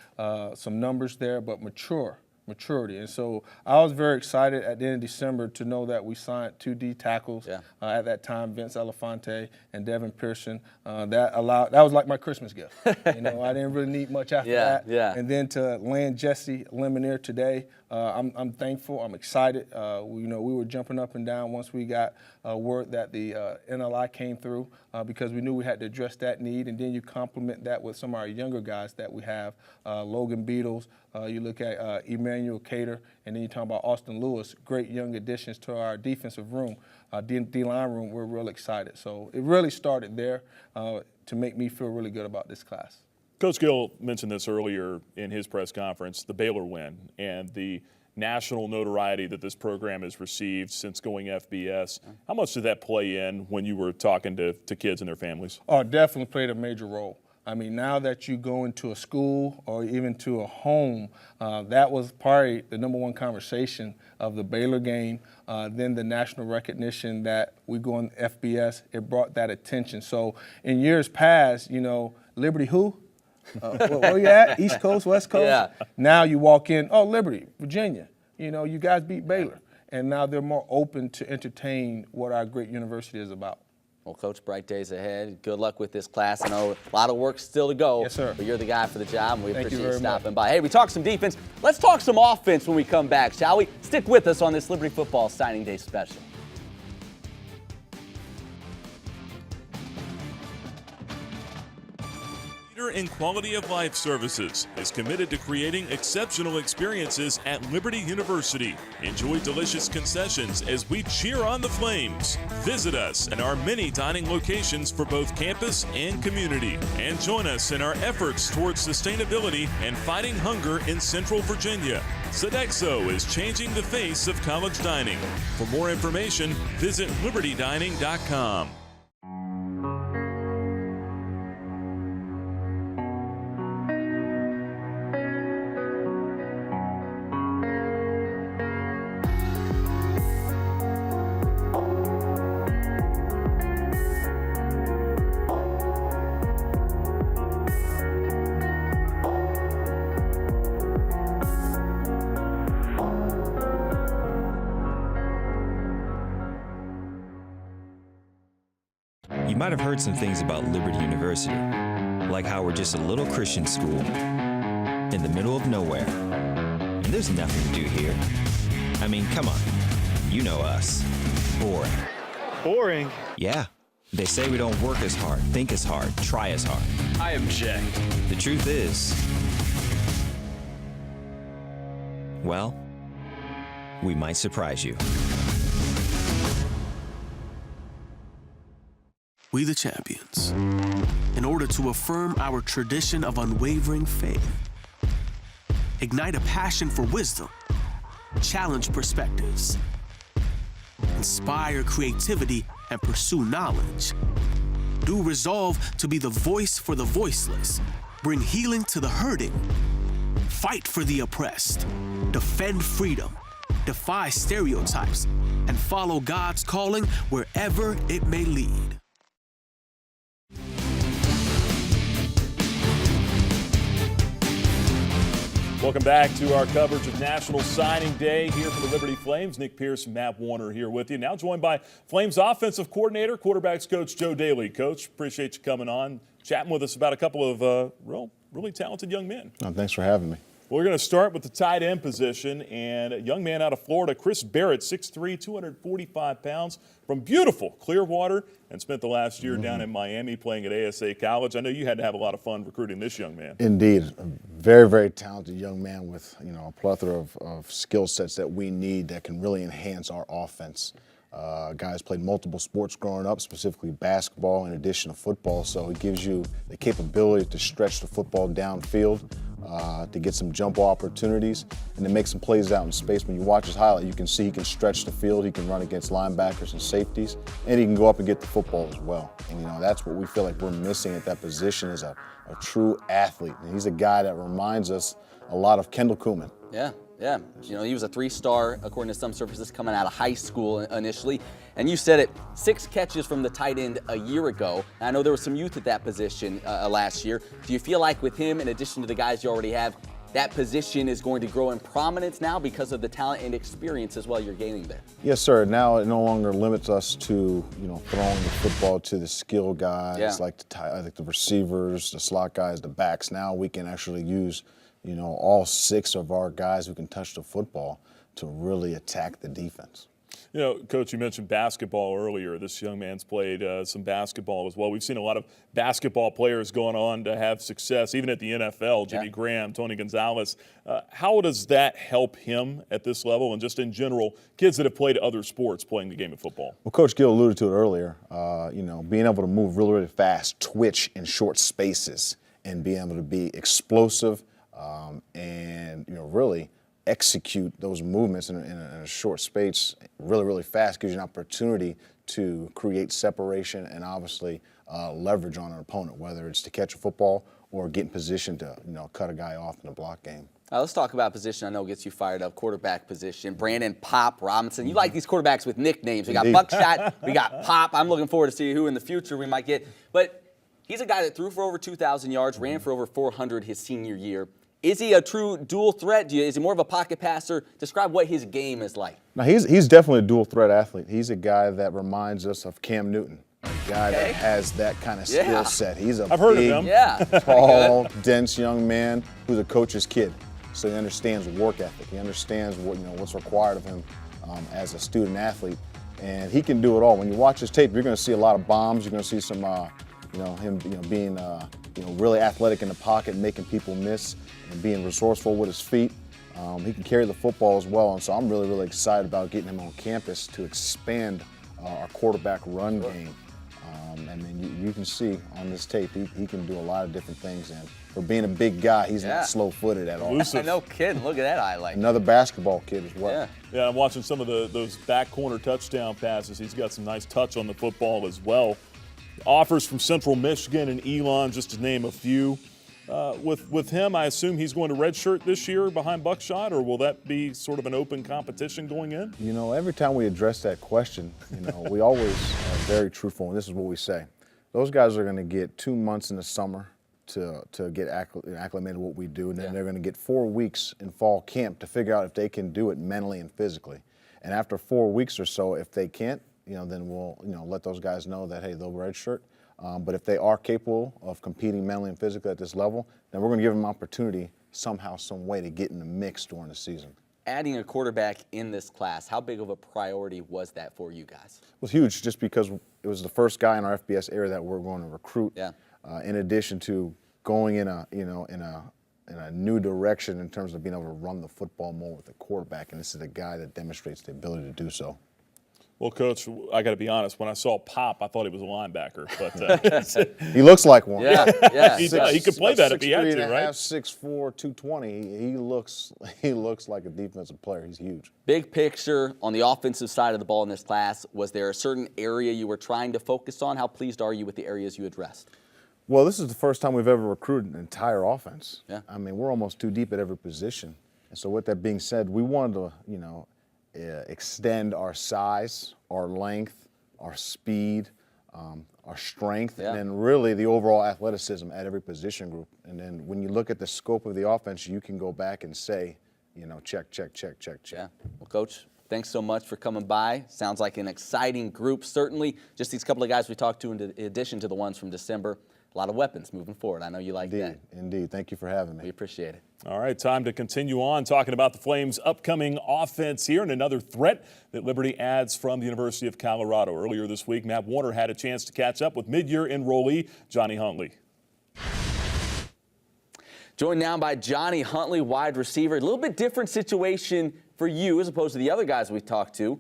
some numbers there, but maturity. And so I was very excited at the end of December to know that we signed 2 D tackles at that time, Vince Elefante and Devin Pearson. That was like my Christmas gift. I didn't really need much after that. And then to land Jesse Lemonier today, I'm thankful. I'm excited. We were jumping up and down once we got word that the NLI came through because we knew we had to address that need. And then you complement that with some of our younger guys that we have, Logan Beatles. You look at Emmanuel Cater, and then you talk about Austin Lewis. Great young additions to our defensive room, D-line room. We're real excited. So it really started there to make me feel really good about this class. Coach Gill mentioned this earlier in his press conference, the Baylor win and the national notoriety that this program has received since going FBS. How much did that play in when you were talking to kids and their families? Oh, definitely played a major role. I mean, now that you go into a school or even to a home, that was probably the #1 conversation of the Baylor game. Then the national recognition that we go in FBS, it brought that attention. So in years past, Liberty who? Where you at? East Coast, West Coast? Yeah. Now you walk in, oh, Liberty, Virginia. You guys beat Baylor. And now they're more open to entertain what our great university is about. Well, Coach, bright days ahead. Good luck with this class. I know a lot of work still to go. Yes, sir. But you're the guy for the job, and we Thank you appreciate you very stopping much. by. Hey, we talked some defense. Let's talk some offense when we come back, shall we? Stick with us on this Liberty Football Signing Day special. In quality of life services is committed to creating exceptional experiences at Liberty University. Enjoy delicious concessions as we cheer on the Flames. Visit us at our many dining locations for both campus and community, and join us in our efforts towards sustainability and fighting hunger in Central Virginia. Sodexo is changing the face of college dining. For more information, visit libertydining.com. might have heard some things about Liberty University, like how we're just a little Christian school in the middle of nowhere. And there's nothing to do here. I mean, come on. You know us. Boring. Boring? Yeah. They say we don't work as hard, think as hard, try as hard. I object. The truth is, well, we might surprise you. We the champions, in order to affirm our tradition of unwavering faith, ignite a passion for wisdom, challenge perspectives, inspire creativity, and pursue knowledge, do resolve to be the voice for the voiceless, bring healing to the hurting, fight for the oppressed, defend freedom, defy stereotypes, and follow God's calling wherever it may lead. Welcome back to our coverage of National Signing Day here for the Liberty Flames. Nick Pierce and Matt Warner here with you. Now joined by Flames offensive coordinator, quarterbacks coach Joe Daly. Coach, appreciate you coming on, chatting with us about a couple of really talented young men. Oh, thanks for having me. We're going to start with the tight end position, and a young man out of Florida, Chris Barrett, 6'3", 245 pounds, from beautiful Clearwater, and spent the last year down in Miami playing at ASA College. I know you had to have a lot of fun recruiting this young man. Indeed, a very, very talented young man with a plethora of skill sets that we need that can really enhance our offense. Guys played multiple sports growing up, specifically basketball in addition to football, so it gives you the capability to stretch the football downfield, to get some jump opportunities, and to make some plays out in space. When you watch his highlight, you can see he can stretch the field, he can run against linebackers and safeties, and he can go up and get the football as well. And that's what we feel like we're missing at that position, is a true athlete. And he's a guy that reminds us a lot of Kendall Kuhlman. Yeah. Yeah, he was a 3-star, according to some sources, coming out of high school initially. And you said it, 6 catches from the tight end a year ago. And I know there was some youth at that position last year. Do you feel like with him, in addition to the guys you already have, that position is going to grow in prominence now because of the talent and experience as well you're gaining there? Yes, sir. Now it no longer limits us to throwing the football to the skill guys, like the receivers, the slot guys, the backs. Now we can actually use all 6 of our guys who can touch the football to really attack the defense. Coach, you mentioned basketball earlier. This young man's played some basketball as well. We've seen a lot of basketball players going on to have success, even at the NFL, Jimmy Graham, Tony Gonzalez. How does that help him at this level, and just in general, kids that have played other sports playing the game of football? Well, Coach Gill alluded to it earlier. Being able to move really, really fast, twitch in short spaces, and being able to be explosive, and really execute those movements in a short space really, really fast gives you an opportunity to create separation and obviously leverage on an opponent, whether it's to catch a football or get in position to cut a guy off in a block game. Let's talk about position. I know gets you fired up. Quarterback position. Brandon Pop Robinson. You like these quarterbacks with nicknames. We got Buckshot. We got Pop. I'm looking forward to see who in the future we might get. But he's a guy that threw for over 2,000 yards, ran for over 400 his senior year. Is he a true dual threat? Is he more of a pocket passer? Describe what his game is like. Now, he's definitely a dual threat athlete. He's a guy that reminds us of Cam Newton, a guy that has that kind of skill set. He's a big, tall, dense young man who's a coach's kid. So he understands work ethic. He understands what's required of him as a student athlete, and he can do it all. When you watch his tape, you're going to see a lot of bombs. You're going to see some, him, being really athletic in the pocket, making people miss, and being resourceful with his feet. He can carry the football as well, and so I'm really, really excited about getting him on campus to expand our quarterback run game. You can see on this tape, he can do a lot of different things, and for being a big guy, he's not slow-footed at all. No kidding. Look at that highlight. Another basketball kid as well. Yeah, I'm watching some of those back corner touchdown passes. He's got some nice touch on the football as well. Offers from Central Michigan and Elon, just to name a few. With him, I assume he's going to redshirt this year behind Buckshot, or will that be sort of an open competition going in? Every time we address that question, we always are very truthful, and this is what we say. Those guys are going to get 2 months in the summer to get acclimated to what we do, and then they're going to get 4 weeks in fall camp to figure out if they can do it mentally and physically. And after 4 weeks or so, if they can't, then we'll let those guys know that, hey, they'll redshirt, But if they are capable of competing mentally and physically at this level, then we're going to give them opportunity somehow, some way to get in the mix during the season. Adding a quarterback in this class, how big of a priority was that for you guys? It was huge just because it was the first guy in our FBS area that we're going to recruit. Yeah. In addition to going in a new direction in terms of being able to run the football more with the quarterback, and this is a guy that demonstrates the ability to do so. Well, Coach, I got to be honest. When I saw Pop, I thought he was a linebacker, but he looks like one. Yeah, he could play that if he had to, right? 6'4", 220. He looks like a defensive player. He's huge. Big picture on the offensive side of the ball in this class, was there a certain area you were trying to focus on? How pleased are you with the areas you addressed? Well, this is the first time we've ever recruited an entire offense. Yeah. I mean, we're almost too deep at every position. And so with that being said, we wanted to, extend our size, our length, our speed, our strength, and then really the overall athleticism at every position group. And then when you look at the scope of the offense, you can go back and say, check, check, check, check, check. Yeah. Well, Coach, thanks so much for coming by. Sounds like an exciting group, certainly. Just these couple of guys we talked to in addition to the ones from December. A lot of weapons moving forward. I know you like that. Indeed. Thank you for having me. We appreciate it. All right, time to continue on talking about the Flames' upcoming offense here and another threat that Liberty adds from the University of Colorado. Earlier this week, Matt Warner had a chance to catch up with mid-year enrollee Johnny Huntley. Joined now by Johnny Huntley, wide receiver. A little bit different situation for you as opposed to the other guys we talked to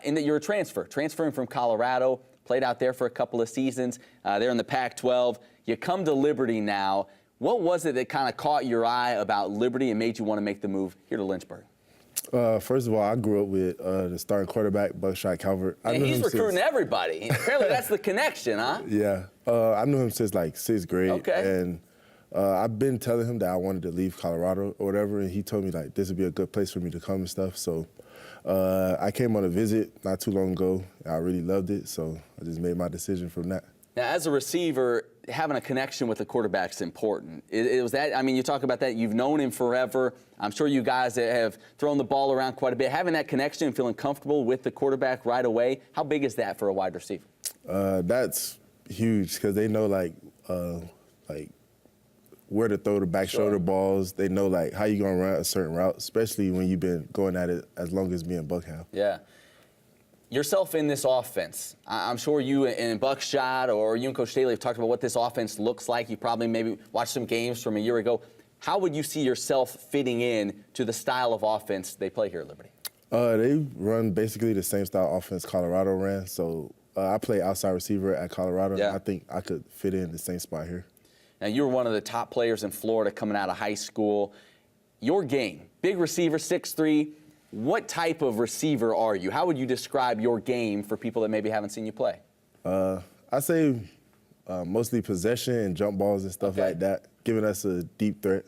in that you're a transferring from Colorado, played out there for a couple of seasons. They're in the Pac-12. You come to Liberty now. What was it that kind of caught your eye about Liberty and made you want to make the move here to Lynchburg? First of all, I grew up with the starting quarterback, Buckshot Calvert. And he's recruiting everybody. Apparently that's the connection, huh? Yeah. I knew him since like 6th grade. Okay. And I've been telling him that I wanted to leave Colorado or whatever, and he told me like this would be a good place for me to come and stuff. So I came on a visit not too long ago. I really loved it, so I just made my decision from that. Now, as a receiver, having a connection with the quarterback is important. It was that, I mean, you talk about that, you've known him forever. I'm sure you guys have thrown the ball around quite a bit. Having that connection and feeling comfortable with the quarterback right away, how big is that for a wide receiver? That's huge because they know like where to throw the back shoulder balls. They know like how you're gonna run a certain route, especially when you've been going at it as long as me and Buck have. Yeah. Yourself in this offense, I'm sure you and Buckshot or you and Coach Staley have talked about what this offense looks like. You probably maybe watched some games from a year ago. How would you see yourself fitting in to the style of offense they play here at Liberty? They run basically the same style offense Colorado ran. So I play outside receiver at Colorado. Yeah. And I think I could fit in the same spot here. Now, you were one of the top players in Florida coming out of high school. Your game, big receiver, 6'3". What type of receiver are you? How would you describe your game for people that maybe haven't seen you play? I say mostly possession and jump balls and stuff like that, giving us a deep threat.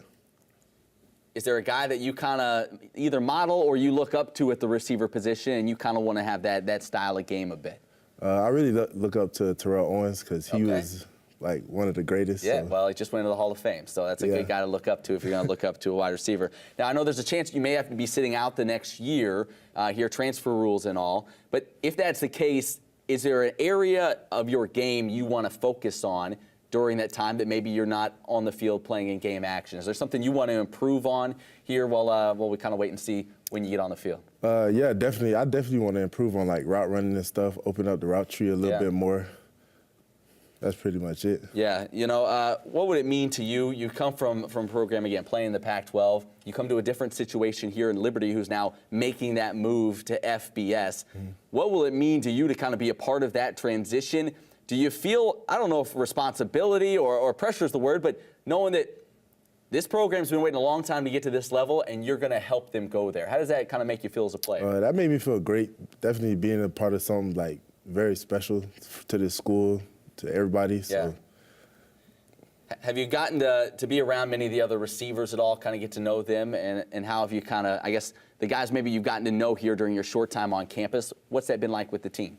Is there a guy that you kind of either model or you look up to at the receiver position and you kind of want to have that style of game a bit? I really look up to Terrell Owens because he was like one of the greatest. Yeah, so. well, he just went into the Hall of Fame, so that's a good guy to look up to if you're going to look up to a wide receiver. Now, I know there's a chance you may have to be sitting out the next year here, transfer rules and all, but if that's the case, is there an area of your game you want to focus on during that time that maybe you're not on the field playing in game action? Is there something you want to improve on here while we kind of wait and see when you get on the field? Yeah, definitely. I definitely want to improve on like route running and stuff, open up the route tree a little bit more. That's pretty much it. Yeah, what would it mean to you? You come from a program, again, playing in the Pac-12. You come to a different situation here in Liberty, who's now making that move to FBS. What will it mean to you to kind of be a part of that transition? Do you feel, I don't know if responsibility or pressure is the word, but knowing that this program's been waiting a long time to get to this level and you're going to help them go there? How does that kind of make you feel as a player? That made me feel great. Definitely being a part of something like very special to this school, to everybody. So. Yeah. Have you gotten to be around many of the other receivers at all, kind of get to know them, and how have you kind of, I guess, the guys maybe you've gotten to know here during your short time on campus, what's that been like with the team?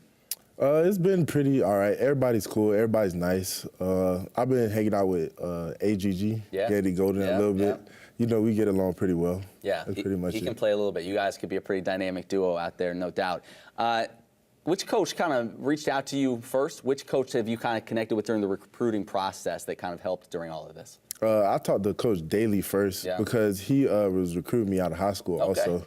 It's been pretty all right. Everybody's cool. Everybody's nice. I've been hanging out with AGG, Gady Golden a little bit. We get along pretty well. Yeah, that's pretty much he can play a little bit. You guys could be a pretty dynamic duo out there, no doubt. Which coach kind of reached out to you first? Which coach have you kind of connected with during the recruiting process that kind of helped during all of this? I talked to Coach Daly first because he was recruiting me out of high school also.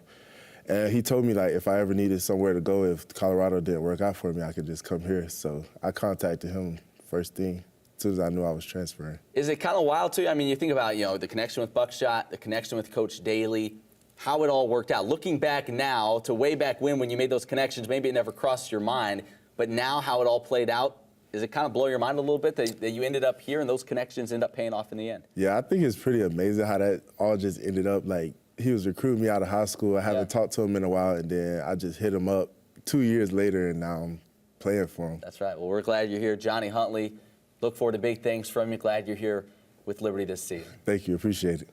And he told me, like, if I ever needed somewhere to go, if Colorado didn't work out for me, I could just come here. So I contacted him first thing as soon as I knew I was transferring. Is it kind of wild to you? I mean, you think about, the connection with Buckshot, the connection with Coach Daly, how it all worked out. Looking back now to way back when you made those connections, maybe it never crossed your mind, but now how it all played out, does it kind of blow your mind a little bit that you ended up here and those connections end up paying off in the end? Yeah, I think it's pretty amazing how that all just ended up. Like, he was recruiting me out of high school. I haven't talked to him in a while, and then I just hit him up 2 years later, and now I'm playing for him. That's right. Well, we're glad you're here. Johnny Huntley, look forward to big things from you. Glad you're here with Liberty this season. Thank you. Appreciate it.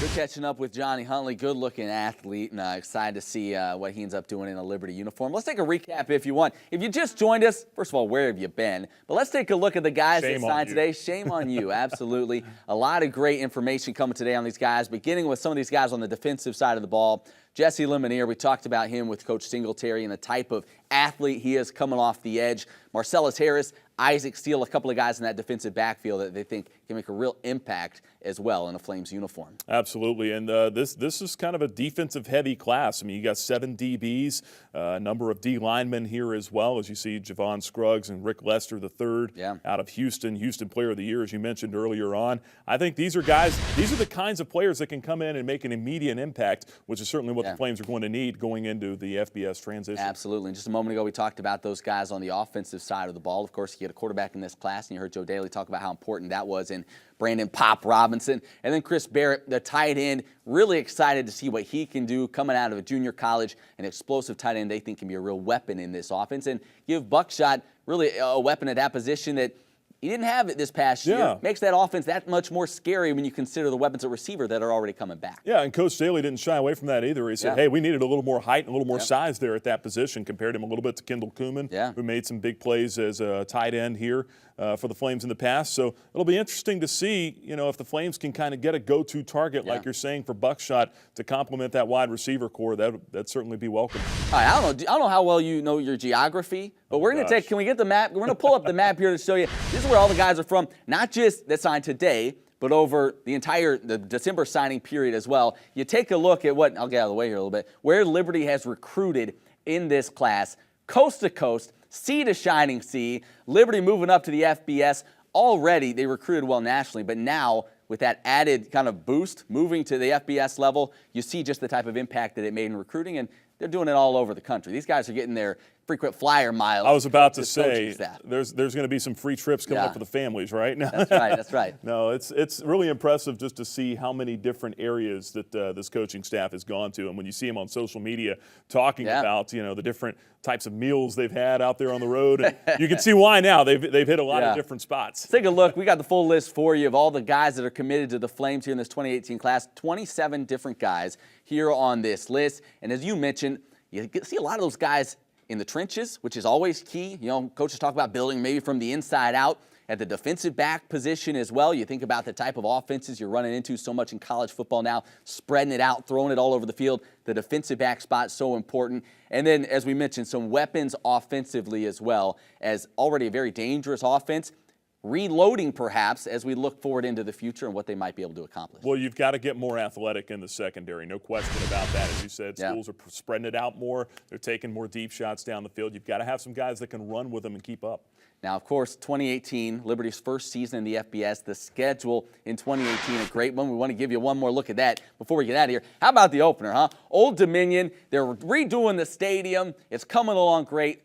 Good catching up with Johnny Huntley, good-looking athlete, and excited to see what he ends up doing in a Liberty uniform. Let's take a recap if you want. If you just joined us, first of all, where have you been? But let's take a look at the guys that signed today. Shame on you, absolutely. A lot of great information coming today on these guys, beginning with some of these guys on the defensive side of the ball. Jesse Lemonier, we talked about him with Coach Singletary and the type of athlete he is coming off the edge. Marcellus Harris, Isaac Steele, a couple of guys in that defensive backfield that they think can make a real impact as well in a Flames uniform. Absolutely, and this is kind of a defensive-heavy class. I mean, you got 7 DBs, a number of D linemen here as well, as you see Javon Scruggs and Rick Lester III out of Houston Player of the Year, as you mentioned earlier on. I think these are the kinds of players that can come in and make an immediate impact, which is certainly what the Flames are going to need going into the FBS transition. Absolutely, and just a moment ago we talked about those guys on the offensive side of the ball. Of course, you get a quarterback in this class, and you heard Joe Daly talk about how important that was in Brandon Pop Robinson. And then Chris Barrett, the tight end, really excited to see what he can do coming out of a junior college, an explosive tight end they think can be a real weapon in this offense, and give Buckshot really a weapon at that position that he didn't have it this past year. Makes that offense that much more scary when you consider the weapons at receiver that are already coming back. Yeah, and Coach Daly didn't shy away from that either. He said, hey, we needed a little more height and a little more size there at that position. Compared him a little bit to Kendall Kuhlman, who made some big plays as a tight end here for the Flames in the past. So it'll be interesting to see, if the Flames can kind of get a go-to target, like you're saying, for Buckshot to complement that wide receiver core. That'd certainly be welcome. All right, I don't know how well you know your geography, but we're going to can we get the map? We're going to pull up the map here to show you. This is where all the guys are from, not just that signed today, but over the December signing period as well. You take a look at I'll get out of the way here a little bit, where Liberty has recruited in this class, coast to coast, sea to shining sea. Liberty moving up to the FBS. Already they recruited well nationally, but now with that added kind of boost, moving to the FBS level, you see just the type of impact that it made in recruiting, and they're doing it all over the country. These guys are getting their frequent flyer miles. I was about to say, there's going to be some free trips coming up for the families, right? That's right. No, it's really impressive just to see how many different areas that this coaching staff has gone to. And when you see them on social media talking about, the different types of meals they've had out there on the road, and you can see why now. They've hit a lot of different spots. Take a look. We got the full list for you of all the guys that are committed to the Flames here in this 2018 class. 27 different guys here on this list. And as you mentioned, you see a lot of those guys in the trenches, which is always key. Coaches talk about building maybe from the inside out. At the defensive back position as well, you think about the type of offenses you're running into so much in college football now, spreading it out, throwing it all over the field. The defensive back spot is so important. And then, as we mentioned, some weapons offensively as well, as already a very dangerous offense. Reloading, perhaps, as we look forward into the future and what they might be able to accomplish. Well, you've got to get more athletic in the secondary. No question about that. As you said, schools are spreading it out more. They're taking more deep shots down the field. You've got to have some guys that can run with them and keep up. Now, of course, 2018, Liberty's first season in the FBS. The schedule in 2018, a great one. We want to give you one more look at that before we get out of here. How about the opener, huh? Old Dominion. They're redoing the stadium. It's coming along great.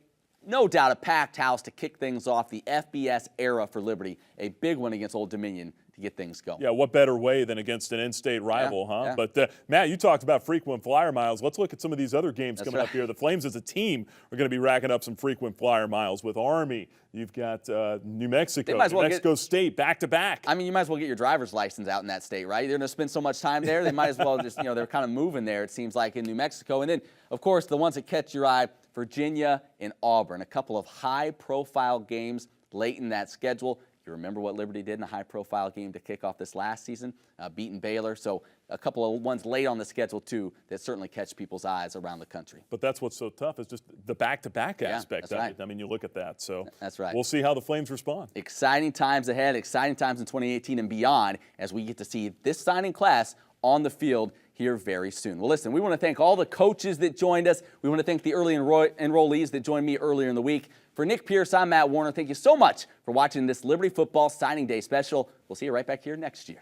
No doubt a packed house to kick things off the FBS era for Liberty. A big one against Old Dominion to get things going. Yeah, what better way than against an in-state rival, huh? Yeah. But, Matt, you talked about frequent flyer miles. Let's look at some of these other games coming up here. The Flames as a team are going to be racking up some frequent flyer miles with Army. You've got New Mexico, New Mexico State, back-to-back. I mean, you might as well get your driver's license out in that state, right? They're going to spend so much time there. They might as well just, they're kind of moving there, it seems like, in New Mexico. And then, of course, the ones that catch your eye, Virginia and Auburn, a couple of high-profile games late in that schedule. You remember what Liberty did in a high-profile game to kick off this last season, beating Baylor. So a couple of ones late on the schedule, too, that certainly catch people's eyes around the country. But that's what's so tough is just the back-to-back aspect of it. I mean, you look at that. So that's right. We'll see how the Flames respond. Exciting times ahead, exciting times in 2018 and beyond as we get to see this signing class on the field here very soon. Well, listen, we want to thank all the coaches that joined us. We want to thank the early enrollees that joined me earlier in the week. For Nick Pierce, I'm Matt Warner. Thank you so much for watching this Liberty Football Signing Day special. We'll see you right back here next year.